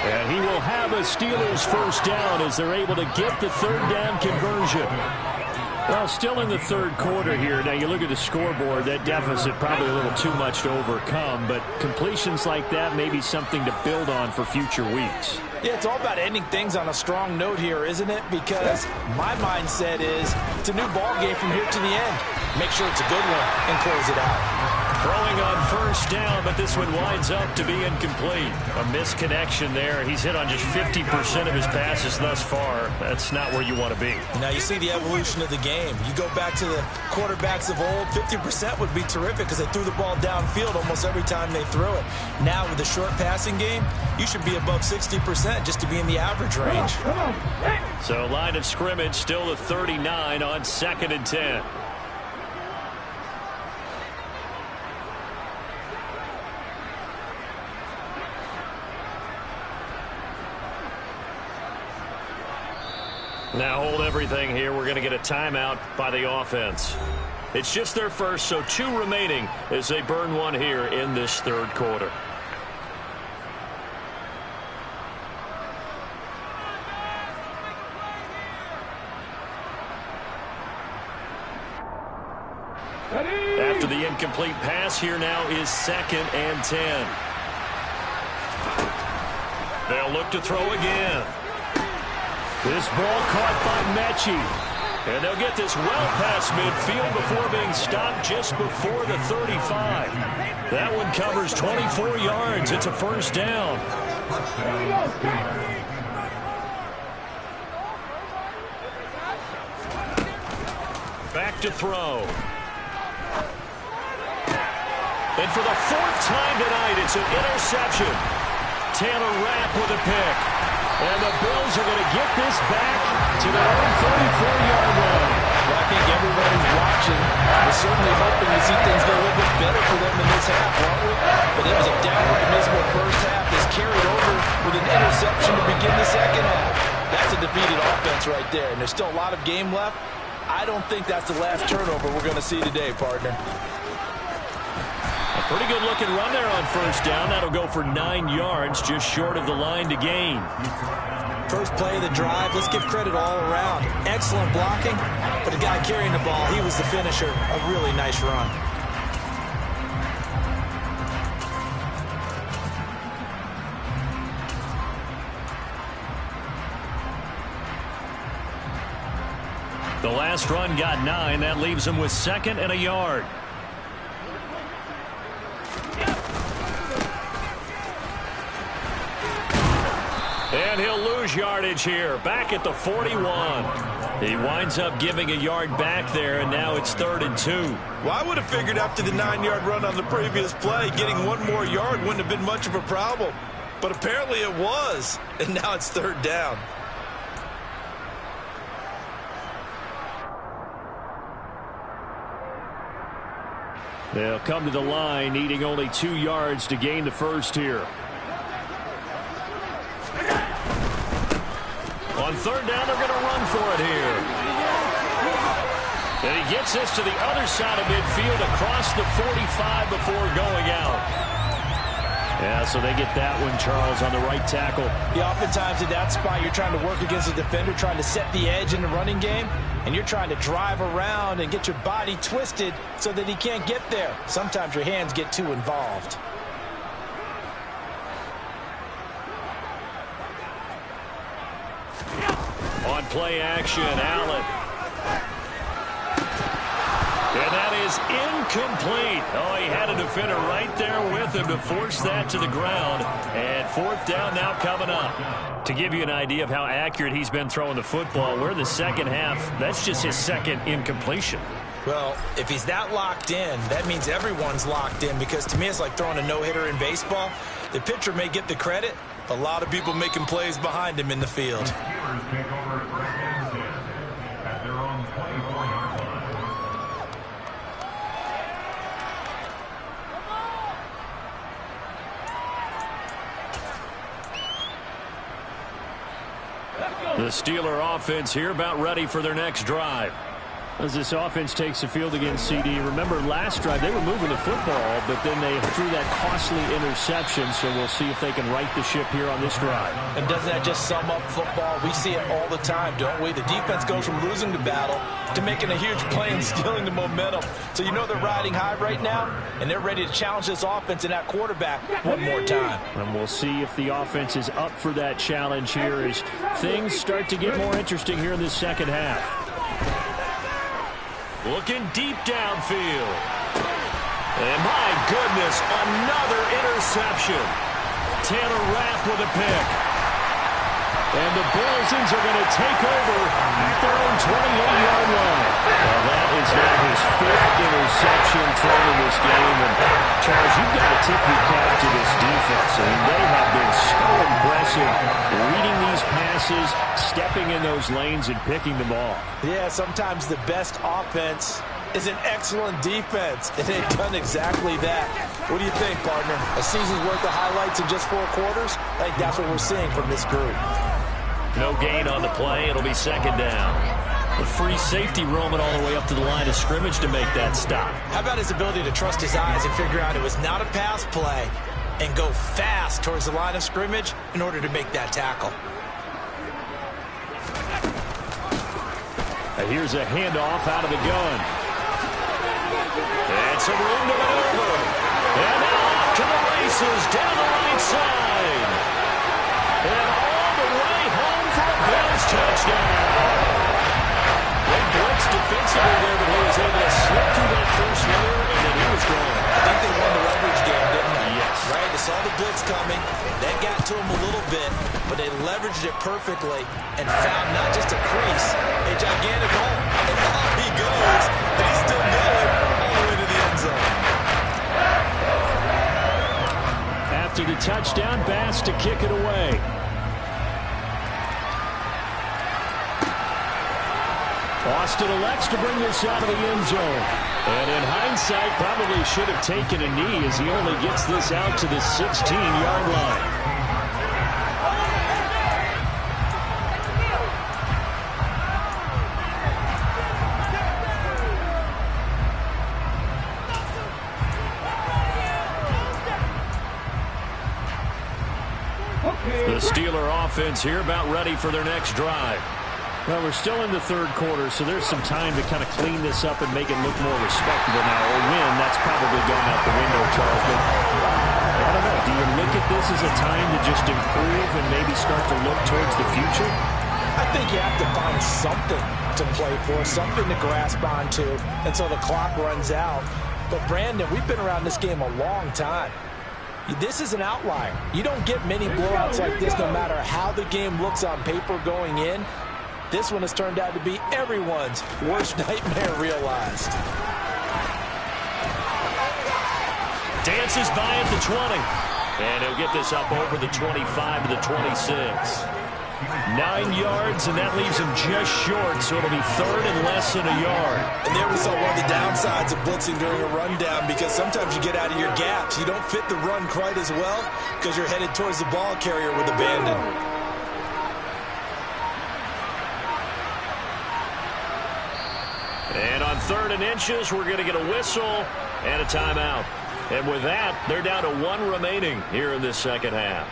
And he will have a Steelers first down as they're able to get the 3rd down conversion. Well, still in the 3rd quarter here. Now, you look at the scoreboard, that deficit probably a little too much to overcome. But completions like that may be something to build on for future weeks. Yeah, it's all about ending things on a strong note here, isn't it? Because my mindset is it's a new ball game from here to the end. Make sure it's a good one and close it out. Throwing on first down, but this one winds up to be incomplete. A misconnection there. He's hit on just 50% of his passes thus far. That's not where you want to be. Now you see the evolution of the game. You go back to the quarterbacks of old, 50% would be terrific because they threw the ball downfield almost every time they threw it. Now with the short passing game, you should be above 60% just to be in the average range. So line of scrimmage still the 39 on 2nd and 10. Now hold everything here. We're going to get a timeout by the offense. It's just their first, so 2 remaining as they burn one here in this 3rd quarter. After the incomplete pass, here now is 2nd and 10. They'll look to throw again. This ball caught by Mechie. And they'll get this well past midfield before being stopped just before the 35. That one covers 24 yards. It's a first down. Back to throw. And for the 4th time tonight, it's an interception. Taylor Rapp with a pick. And the Bills are going to get this back to their own 34-yard line. Well, I think everybody's watching. We're certainly hoping to see things go a little bit better for them in this half, aren't we? But it was a downright miserable first half that's carried over with an interception to begin the 2nd half. That's a defeated offense right there, and there's still a lot of game left. I don't think that's the last turnover we're going to see today, partner. A pretty good-looking run there on first down. That'll go for 9 yards, just short of the line to gain. First play of the drive, let's give credit all around. Excellent blocking, but the guy carrying the ball, he was the finisher. A really nice run. The last run got 9. That leaves him with 2nd and a yard. lose yardage here. Back at the 41. He winds up giving a yard back there, and now it's 3rd and 2. Well, I would have figured after the 9-yard run on the previous play, getting one more yard wouldn't have been much of a problem. But apparently it was, and now it's 3rd down. They'll come to the line, needing only 2 yards to gain the first here. On 3rd down, they're going to run for it here. And he gets this to the other side of midfield across the 45 before going out. Yeah, so they get that one, Charles, on the right tackle. Yeah, oftentimes in that spot, you're trying to work against a defender, trying to set the edge in the running game, and you're trying to drive around and get your body twisted so that he can't get there. Sometimes your hands get too involved. On play action, Allen. And that is incomplete. Oh, he had a defender right there with him to force that to the ground. And 4th down now coming up. To give you an idea of how accurate he's been throwing the football, we're in the second half. That's just his 2nd incompletion. Well, if he's that locked in, that means everyone's locked in, because to me it's like throwing a no-hitter in baseball. The pitcher may get the credit, a lot of people making plays behind him in the field. The Steeler offense here about ready for their next drive. As this offense takes the field against CD, remember last drive they were moving the football, but then they threw that costly interception, so we'll see if they can right the ship here on this drive. And doesn't that just sum up football? We see it all the time, don't we? The defense goes from losing the battle to making a huge play and stealing the momentum. So you know they're riding high right now, and they're ready to challenge this offense and that quarterback one more time. And we'll see if the offense is up for that challenge here as things start to get more interesting here in this second half. Looking deep downfield. And my goodness, another interception. Taylor Rapp with a pick. And the Bills are going to take over at their own 28-yard line. Well, that is now his 5th interception thrown in this game. And Charles, you've got to tip your cap to this defense. I mean, they have been so impressive reading these passes, stepping in those lanes, and picking them off. Yeah, sometimes the best offense is an excellent defense, and they've done exactly that. What do you think, partner? A season's worth of highlights in just 4 quarters? I think that's what we're seeing from this group. No gain on the play. It'll be 2nd down. The free safety roaming all the way up to the line of scrimmage to make that stop. How about his ability to trust his eyes and figure out it was not a pass play and go fast towards the line of scrimmage in order to make that tackle? And here's a handoff out of the gun. And some room to maneuver. And now off to the races down the right side. And all the way home for a Bills touchdown. They blitzed defensively there, but he was able to slip through that first layer, and then he was gone. I think they won the leverage game, didn't they? Yes. Right? They saw the blitz coming. That got to him a little bit, but they leveraged it perfectly and found not just a crease, a gigantic hole. And off he goes, and he's still going all the way to the end zone. After the touchdown, Bass to kick it away. Austin elects to bring this out of the end zone. And in hindsight, probably should have taken a knee as he only gets this out to the 16-yard line. The Steeler offense here about ready for their next drive. Well, we're still in the 3rd quarter, so there's some time to kind of clean this up and make it look more respectable now. Or win, that's probably gone out the window, Charles. But I don't know. Do you look at this as a time to just improve and maybe start to look towards the future? I think you have to find something to play for, something to grasp onto until the clock runs out. But, Brandon, we've been around this game a long time. This is an outlier. You don't get many blowouts like this no matter how the game looks on paper going in. This one has turned out to be everyone's worst nightmare realized. Dances by at the 20. And he'll get this up over the 25 to the 26. 9 yards, and that leaves him just short, so it'll be third and less than a yard. And there we saw one of the downsides of blitzing during a rundown, because sometimes you get out of your gaps. You don't fit the run quite as well because you're headed towards the ball carrier with abandon. And on 3rd and inches, we're going to get a whistle and a timeout. And with that, they're down to 1 remaining here in this second half.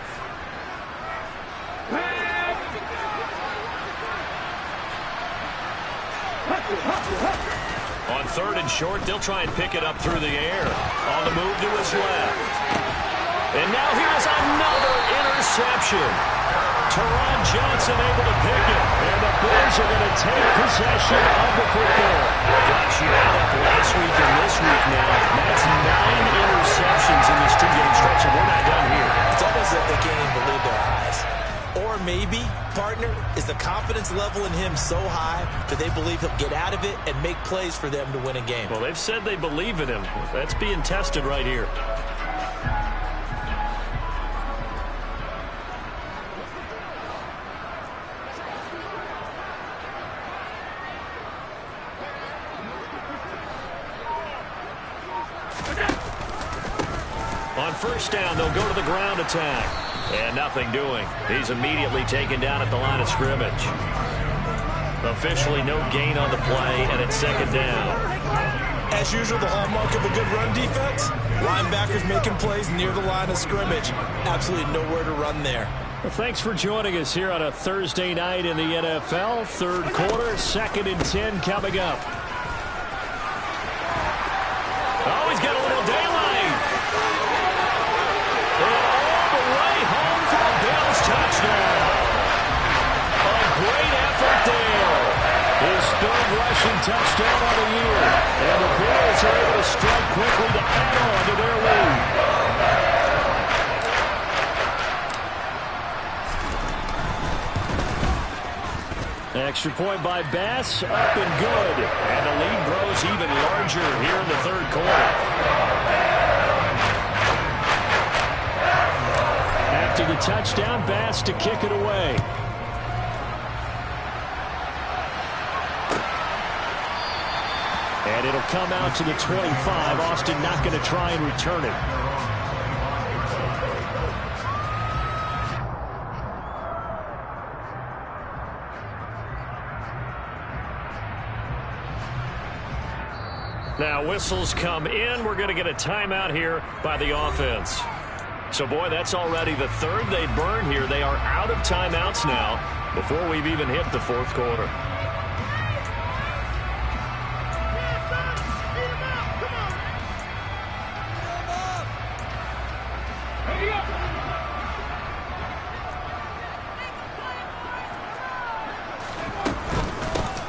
On 3rd and short, they'll try and pick it up through the air. On the move to his left. And now here's another interception. Teron Johnson able to pick it. And the Bears are going to take possession of the football. Gosh, you had up last week and this week now. That's 9 interceptions in this 2-game stretch, and we're not done here. It's almost like they can't even believe their eyes. Or maybe, partner, is the confidence level in him so high that they believe he'll get out of it and make plays for them to win a game. Well, they've said they believe in him. That's being tested right here. On 1st down, they'll go to the ground attack. And nothing doing. He's immediately taken down at the line of scrimmage. Officially no gain on the play, and it's 2nd down. As usual, the hallmark of a good run defense, linebackers making plays near the line of scrimmage. Absolutely nowhere to run there. Well, thanks for joining us here on a Thursday night in the NFL. 3rd quarter, 2nd and 10 coming up. Oh, he's got a little daylight. Touchdown. A great effort there. His 3rd rushing touchdown of the year. And the Bears are able to strike quickly to add on to their lead. Extra point by Bass, up and good. And the lead grows even larger here in the 3rd quarter. After the touchdown, Bass to kick it away. And it'll come out to the 25. Austin not going to try and return it. Now whistles come in. We're going to get a timeout here by the offense. So, boy, that's already the 3rd they burn here. They are out of timeouts now before we've even hit the 4th quarter.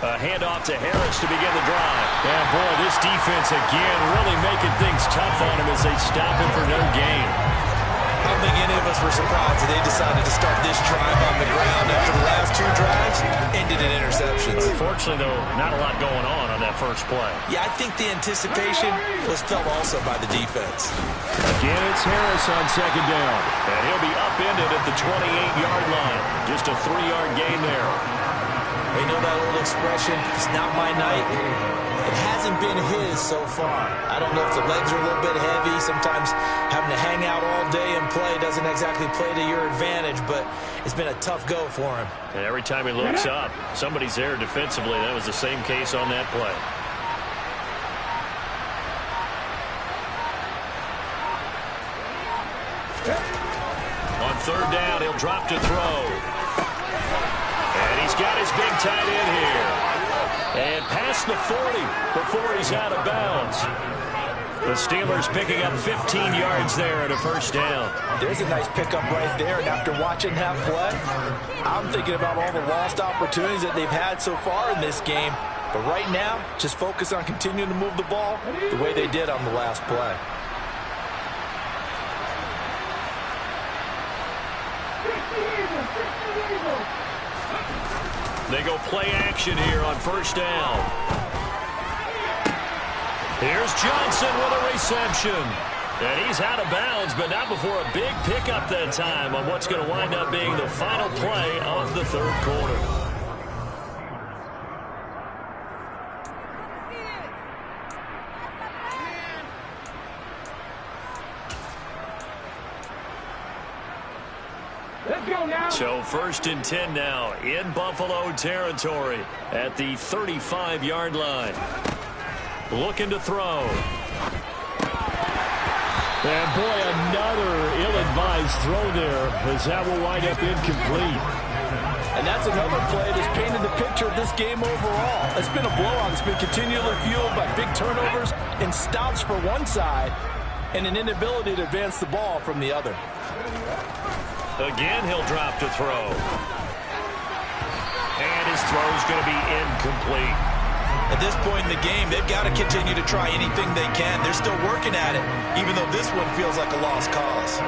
A handoff to Harris to begin the drive. And, boy, this defense again really making things tough on him as they stop him for no gain. I don't think any of us were surprised that they decided to start this drive on the ground after the last 2 drives ended in interceptions. Unfortunately, though, not a lot going on that first play. Yeah, I think the anticipation was felt also by the defense. Again, it's Harris on 2nd down. And he'll be upended at the 28-yard line. Just a 3-yard gain there. You know that old expression, it's not my night. It hasn't been his so far. I don't know if the legs are a little bit heavy. Sometimes having to hang out all day and play doesn't exactly play to your advantage, but it's been a tough go for him. And every time he looks up, somebody's there defensively. That was the same case on that play. On 3rd down, he'll drop to throw. And he's got his big tight end here. And past the 40 before he's out of bounds. The Steelers picking up 15 yards there at a 1st down. There's a nice pickup right there. And after watching that play, I'm thinking about all the lost opportunities that they've had so far in this game. But right now, just focus on continuing to move the ball the way they did on the last play. They go play action here on first down. Here's Johnson with a reception. And he's out of bounds, but not before a big pickup that time on what's going to wind up being the final play of the third quarter. So 1st and 10 now in Buffalo territory at the 35-yard line. Looking to throw. And boy, another ill-advised throw there, as that will wind up incomplete. And that's another play that's painted the picture of this game overall. It's been a blowout. It's been continually fueled by big turnovers and stops for one side and an inability to advance the ball from the other. Again, he'll drop to throw. And his throw's going to be incomplete. At this point in the game, they've got to continue to try anything they can. They're still working at it, even though this one feels like a lost cause.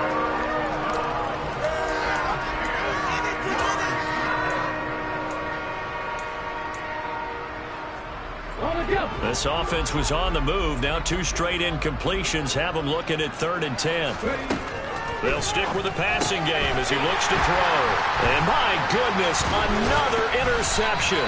This offense was on the move. Now 2 straight incompletions have them looking at 3rd and 10. They'll stick with the passing game as he looks to throw. And my goodness, another interception.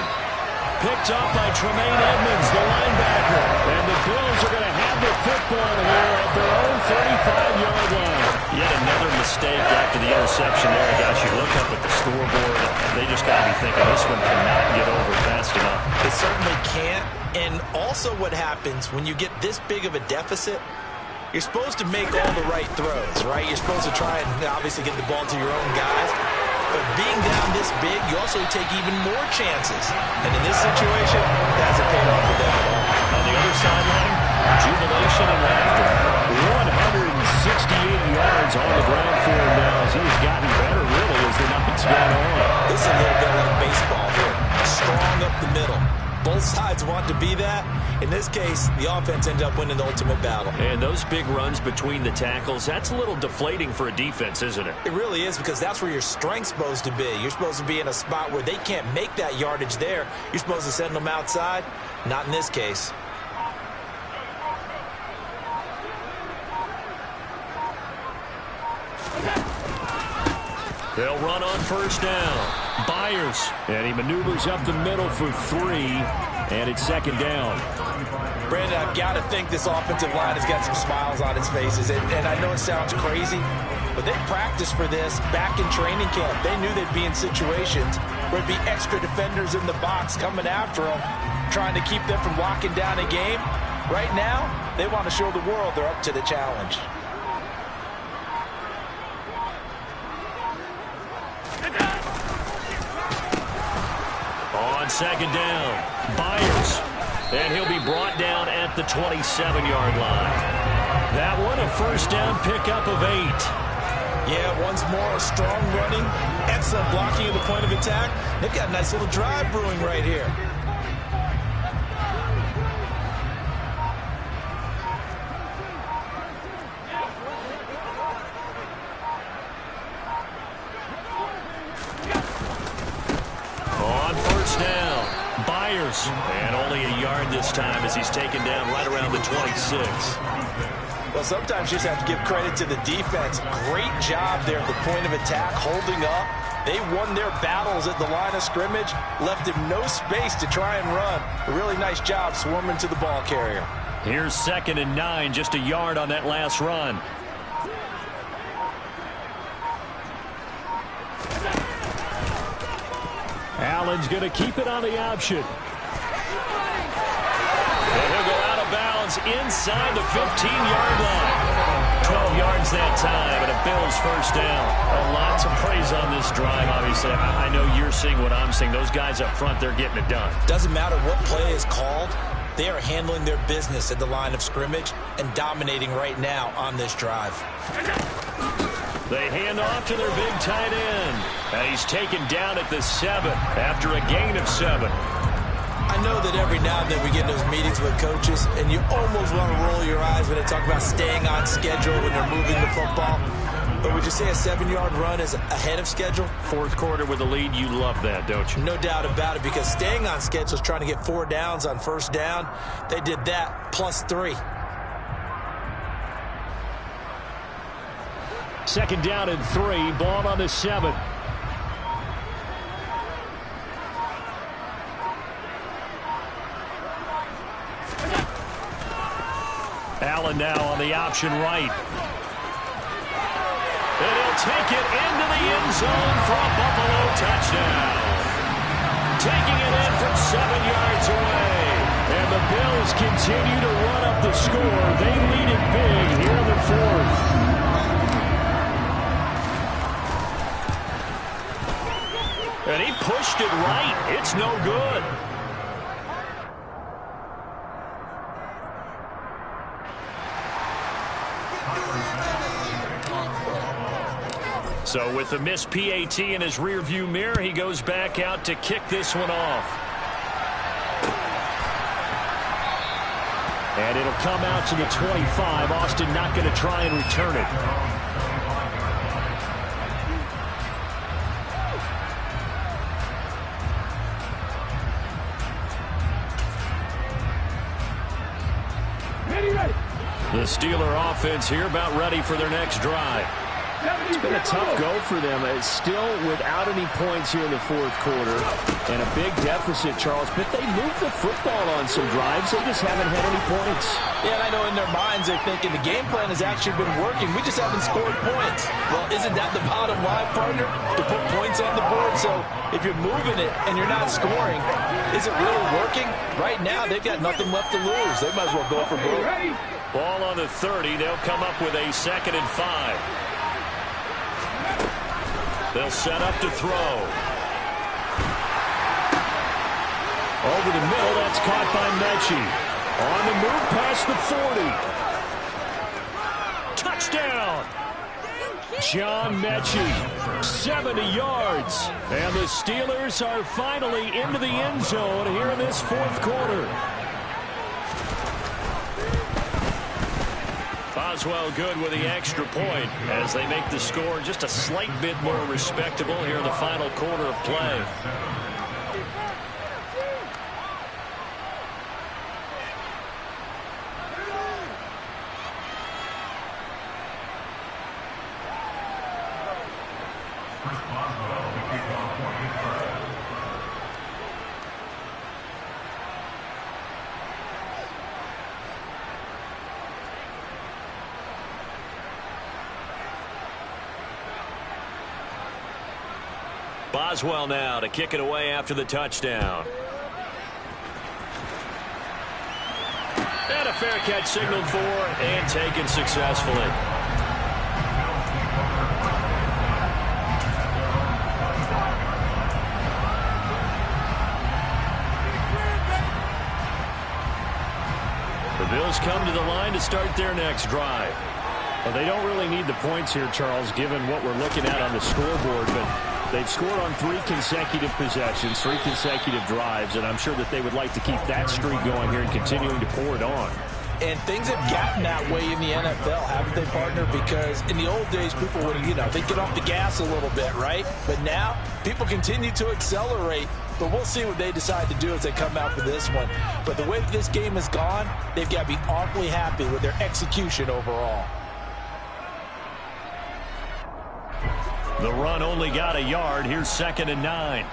Picked up by Tremaine Edmonds, the linebacker. And the Bills are going to have the football here at their own 35-yard line. Yet another mistake after the interception there. Guys, you look up at the scoreboard, they just got to be thinking this one cannot get over fast enough. It certainly can't. And also what happens when you get this big of a deficit, you're supposed to make all the right throws, right? You're supposed to try and obviously get the ball to your own guys. But being down this big, you also take even more chances. And in this situation, that hasn't paid off for them at all. On the other sideline, jubilation and laughter. 168 yards on the ground for him now as he's gotten better, really, as the night's gone on. This is a little bit like baseball here. Strong up the middle. Both sides want to be that. In this case, the offense ended up winning the ultimate battle. And those big runs between the tackles, that's a little deflating for a defense, isn't it? It really is, because that's where your strength's supposed to be. You're supposed to be in a spot where they can't make that yardage there. You're supposed to send them outside. Not in this case. They'll run on first down. Byers, and he maneuvers up the middle for 3, and it's 2nd down. Brandon, I've got to think this offensive line has got some smiles on its faces. And I know it sounds crazy, but they practiced for this back in training camp. They knew they'd be in situations where it'd be extra defenders in the box coming after them, trying to keep them from locking down a game. Right now, they want to show the world they're up to the challenge. On 2nd down, Byers, and he'll be brought down at the 27-yard line. That one a first down pickup of 8. Yeah, once more, strong running, excellent blocking at the point of attack. They've got a nice little drive brewing right here. And only a yard this time as he's taken down right around the 26. Well, sometimes you just have to give credit to the defense. Great job there at the point of attack, holding up. They won their battles at the line of scrimmage, left him no space to try and run. A really nice job swarming to the ball carrier. Here's 2nd and 9, just a yard on that last run. Allen's going to keep it on the option. And he'll go out of bounds inside the 15-yard line. 12 yards that time, and a Bills first down. A lot to praise on this drive, obviously. I know you're seeing what I'm seeing. Those guys up front, they're getting it done. Doesn't matter what play is called. They are handling their business at the line of scrimmage and dominating right now on this drive. They hand off to their big tight end. And he's taken down at the 7 after a gain of 7. I know that every now and then we get in those meetings with coaches, and you almost want to roll your eyes when they talk about staying on schedule when they're moving the football. But would you say a 7-yard run is ahead of schedule? Fourth quarter with a lead, you love that, don't you? No doubt about it, because staying on schedule is trying to get 4 downs on first down. They did that plus 3. Second down and 3, ball on the 7. Allen now on the option right. And he'll take it into the end zone for a Buffalo touchdown. Taking it in from 7 yards away. And the Bills continue to run up the score. They lead it big here in the fourth. And he pushed it right. It's no good. So with the missed PAT in his rearview mirror, he goes back out to kick this one off. And it'll come out to the 25. Austin not going to try and return it. The Steeler offense here about ready for their next drive. It's been a tough go for them. It's still without any points here in the fourth quarter. And a big deficit, Charles. But they moved the football on some drives. They just haven't had any points. Yeah, and I know in their minds they're thinking the game plan has actually been working. We just haven't scored points. Well, isn't that the bottom line, partner? To put points on the board. So if you're moving it and you're not scoring, is it really working? Right now, they've got nothing left to lose. They might as well go for broke. Ball on the 30. They'll come up with a 2nd and 5. They'll set up to throw. Over the middle, that's caught by Mechie. On the move past the 40. Touchdown! John Mechie, 70 yards. And the Steelers are finally into the end zone here in this fourth quarter. Boswell good with the extra point as they make the score just a slight bit more respectable here in the final quarter of play. Boswell now to kick it away after the touchdown. And a fair catch signaled for and taken successfully. The Bills come to the line to start their next drive. Well, they don't really need the points here, Charles, given what we're looking at on the scoreboard, but they've scored on 3 consecutive possessions, 3 consecutive drives, and I'm sure that they would like to keep that streak going here and continuing to pour it on. And things have gotten that way in the NFL, haven't they, partner? Because in the old days, people would, they'd get off the gas a little bit, right? But now, people continue to accelerate. But we'll see what they decide to do as they come out for this one. But the way that this game has gone, they've got to be awfully happy with their execution overall. The run only got a yard. Here's 2nd and 9.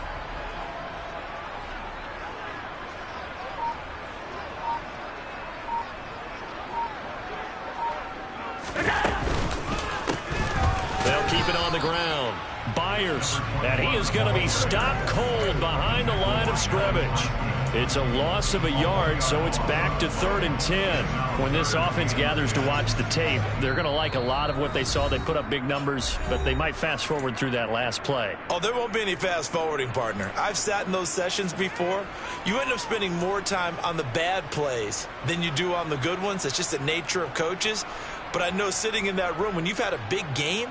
They'll keep it on the ground. Byers, and he is going to be stopped cold behind the line of scrimmage. It's a loss of a yard, so it's back to 3rd and 10. When this offense gathers to watch the tape, they're going to like a lot of what they saw. They put up big numbers, but they might fast forward through that last play. Oh, there won't be any fast forwarding, partner. I've sat in those sessions before. You end up spending more time on the bad plays than you do on the good ones. It's just the nature of coaches. But I know sitting in that room, when you've had a big game,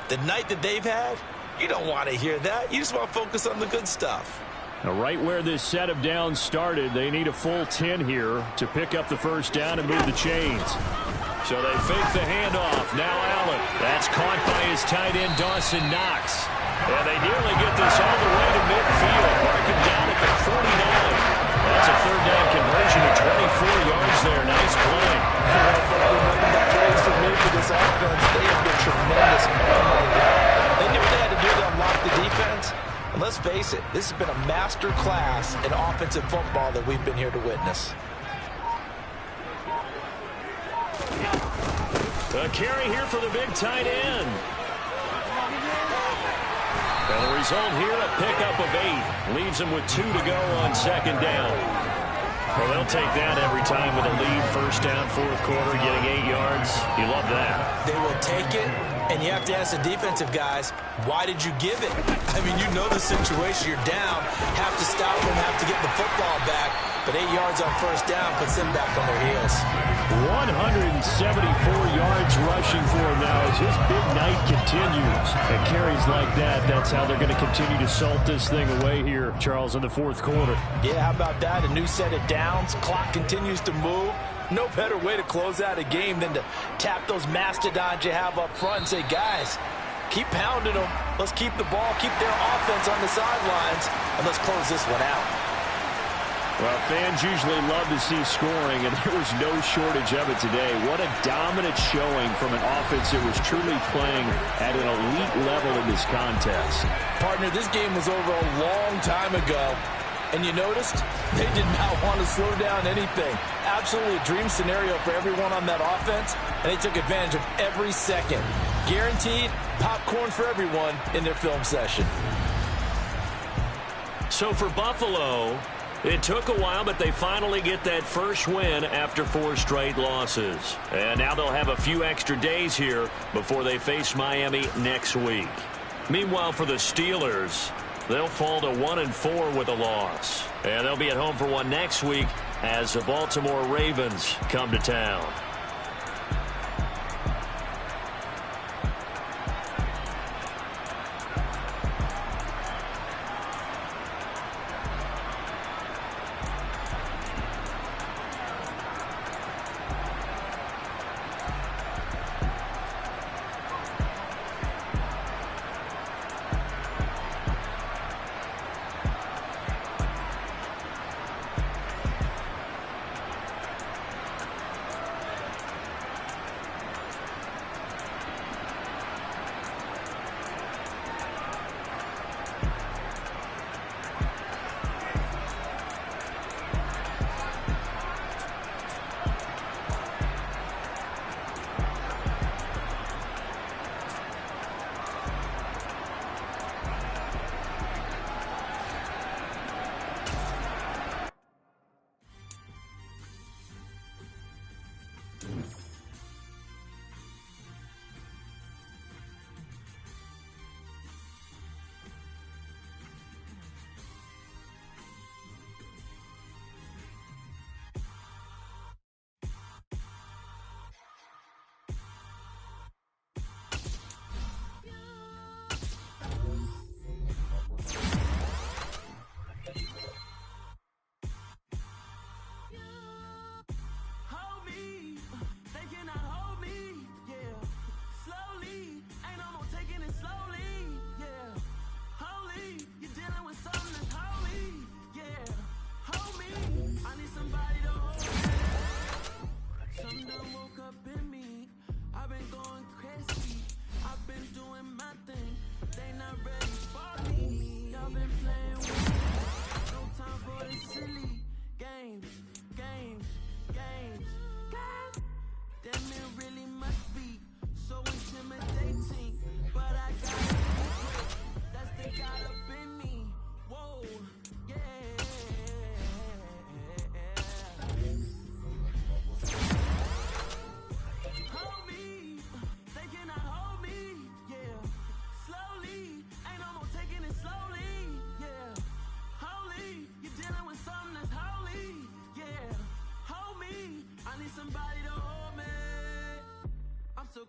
the night that they've had, you don't want to hear that. You just want to focus on the good stuff. Now, right where this set of downs started, they need a full 10 here to pick up the first down and move the chains. So they fake the handoff. Now Allen. That's caught by his tight end, Dawson Knox. And they nearly get this all the way to midfield. Mark him down at the 49. That's a third down conversion of 24 yards there. Nice play. Nothing but praise for me for this offense. They have been tremendous all the way down. They knew what they had to do to unlock the defense. And let's face it, this has been a master class in offensive football that we've been here to witness. A carry here for the big tight end. And the result here, a pickup of 8. Leaves them with 2 to go on second down. Well, they'll take that every time with a lead. First down, fourth quarter, getting 8 yards. You love that. They will take it, and you have to ask the defensive guys, why did you give it? I mean, you know the situation. You're down, have to stop them, have to get the football back. But 8 yards on first down puts them back on their heels. 174 yards rushing for him now as his big night continues. And carries like that, that's how they're going to continue to salt this thing away here, Charles, in the fourth quarter. Yeah, how about that? A new set of downs. Clock continues to move. No better way to close out a game than to tap those mastodons you have up front and say, guys, keep pounding them. Let's keep the ball, keep their offense on the sidelines, and let's close this one out. Well, fans usually love to see scoring, and there was no shortage of it today. What a dominant showing from an offense that was truly playing at an elite level in this contest. Partner, this game was over a long time ago, and you noticed they did not want to slow down anything. Absolutely a dream scenario for everyone on that offense, and they took advantage of every second. Guaranteed popcorn for everyone in their film session. So for Buffalo, it took a while, but they finally get that first win after 4 straight losses. And now they'll have a few extra days here before they face Miami next week. Meanwhile, for the Steelers, they'll fall to 1-4 with a loss. And they'll be at home for one next week as the Baltimore Ravens come to town.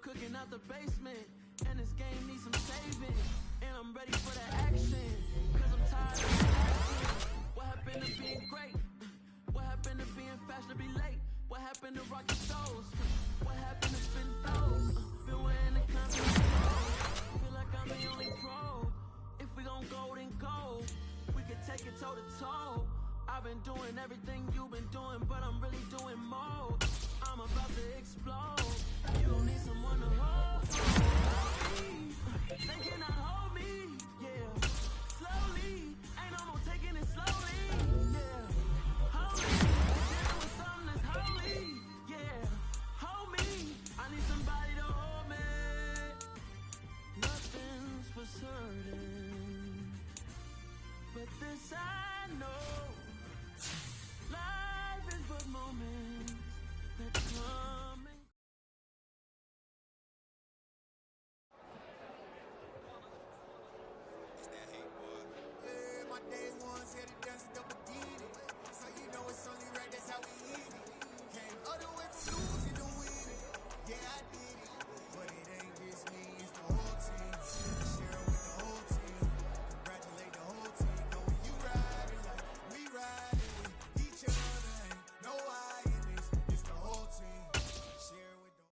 Cooking out the basement, and this game needs some saving, and I'm ready for the action, cause I'm tired of acting. What happened to being great? What happened to being fashionably late? What happened to Rocky Souls? What happened to Spin Those? Been wearing the constant feel like I'm the only pro. If we gon' go, then go. We can take it toe to toe. I've been doing everything you've been doing, but I'm really doing more. I'm about to explode. You don't need someone to hold me. They cannot hold me. Yeah, slowly. Ain't no more taking it slowly. Yeah, holy. You're dealing with something that's holy. Yeah, hold me. I need somebody to hold me. Nothing's for certain, but this I know. Life is but moments that come and it's that hate, boy. Yeah, my day ones here to dance it up again. So you know it's only right, that's how we eat it. Came all the way from losing to winning. Yeah, I did it. But it ain't just me, it's the whole team. Share it with the whole team. Congratulate the whole team. Knowing you riding like we riding with each other. Ain't no I in this, it's the whole team. Share it with the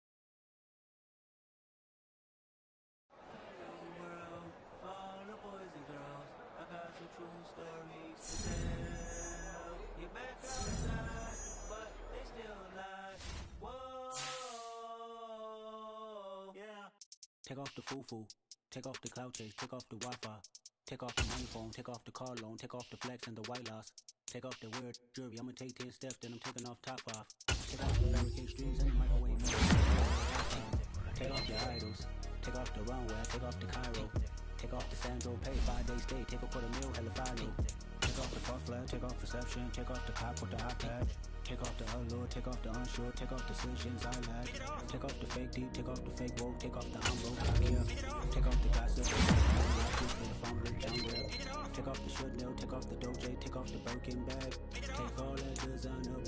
world, all the boys and girls. I got some true stories to tell. You're back outside, but they still alive. Whoa, yeah. Take off the foo-foo, take off the cloud chase, take off the Wi-Fi, take off the money phone, take off the car loan, take off the flex and the white loss, take off the weird jewelry. I'ma take 10 steps, then I'm taking off top off. Take off the barricade streams and the microwave. Take off your idols, take off the runway, take off the Cairo, take off the Sandro, pay 5 days stay, take off for the meal, hella follow. Take off the far flag, take off perception, take off the cop with the iPad. Take off the allure, take off the unsure, take off decisions I lack. Take off the fake deep, take off the fake woke, take off the humble, take off the gossip, take off the should know, take off the doje, take off the Birkin bag. Take all that designer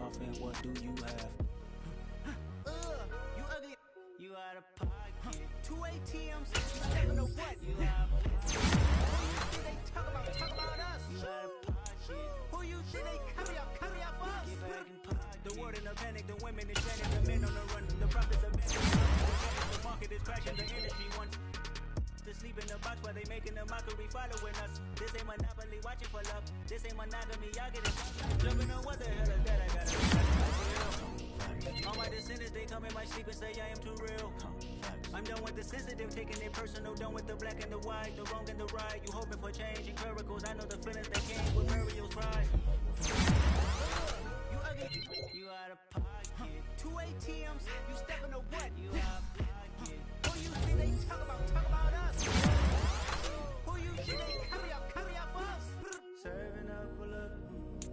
off and what do you have? You ugly, you out of pocket. 2 ATMs, you stepping to what? You out of pocket. Who you think they talk about us? You out of pocket. Who you think they carry up for us? Get back in pocket. The world in a panic, the women is panic, the men on the run, the profits are bad. The market is crashing, the industry wants to sleep in the box while they making a mockery following us. This ain't monopoly, watching for love. This ain't monogamy, y'all get it. Jumping on what the hell is that? I got it. All my descendants, they come in my sleep and say I am too real. I'm done with the sensitive, taking it personal. Done with the black and the white, the wrong and the right. You hoping for change and miracles. I know the feelings that came with Muriel's pride. You ugly, you out of pocket. 2 ATMs, you stepping to what? You out of pocket. Who you think they talk about us? Who you think they carry up for us? Serving up a look,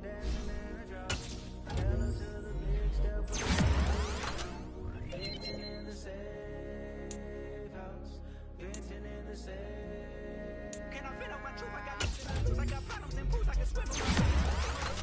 dancing in a drop. Hella to the big step. Venting in the safe house. Venting in the safe. Can I fit up my truth? I got nothing to lose. I got problems and booze. I can swim on my face.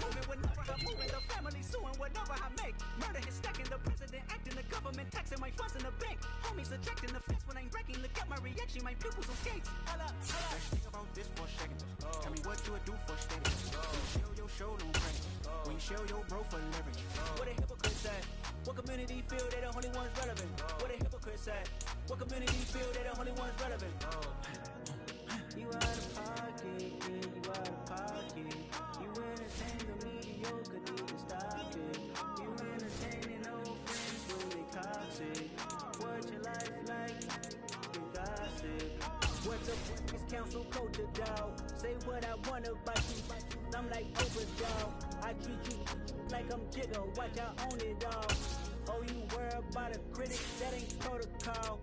Moving whenever I'm moving. The family suing whatever I make. Murder is stacking. The president acting. The government taxing my funds in the bank. Homies ejecting the fence when I'm breaking. Look at my reaction. My pupils on skates. Hold up. Think about this for a second. Tell me what you would do for steady. When you show your show, no credit. When you show your bro for leverage. What a hypocrite say. What community feel they the only ones relevant? What a hypocrite say. What community feel they the only ones relevant? You out of pocket, yeah, you out of pocket. You entertain the mediocre, need to stop it. You entertaining old friends, really toxic. What your life like? You gossip. What the fuck is council culture, dog? Say what I want about you. I'm like overdog. I treat you like I'm Jigga. Watch I own it all. Oh, you worry about a critic? That ain't protocol.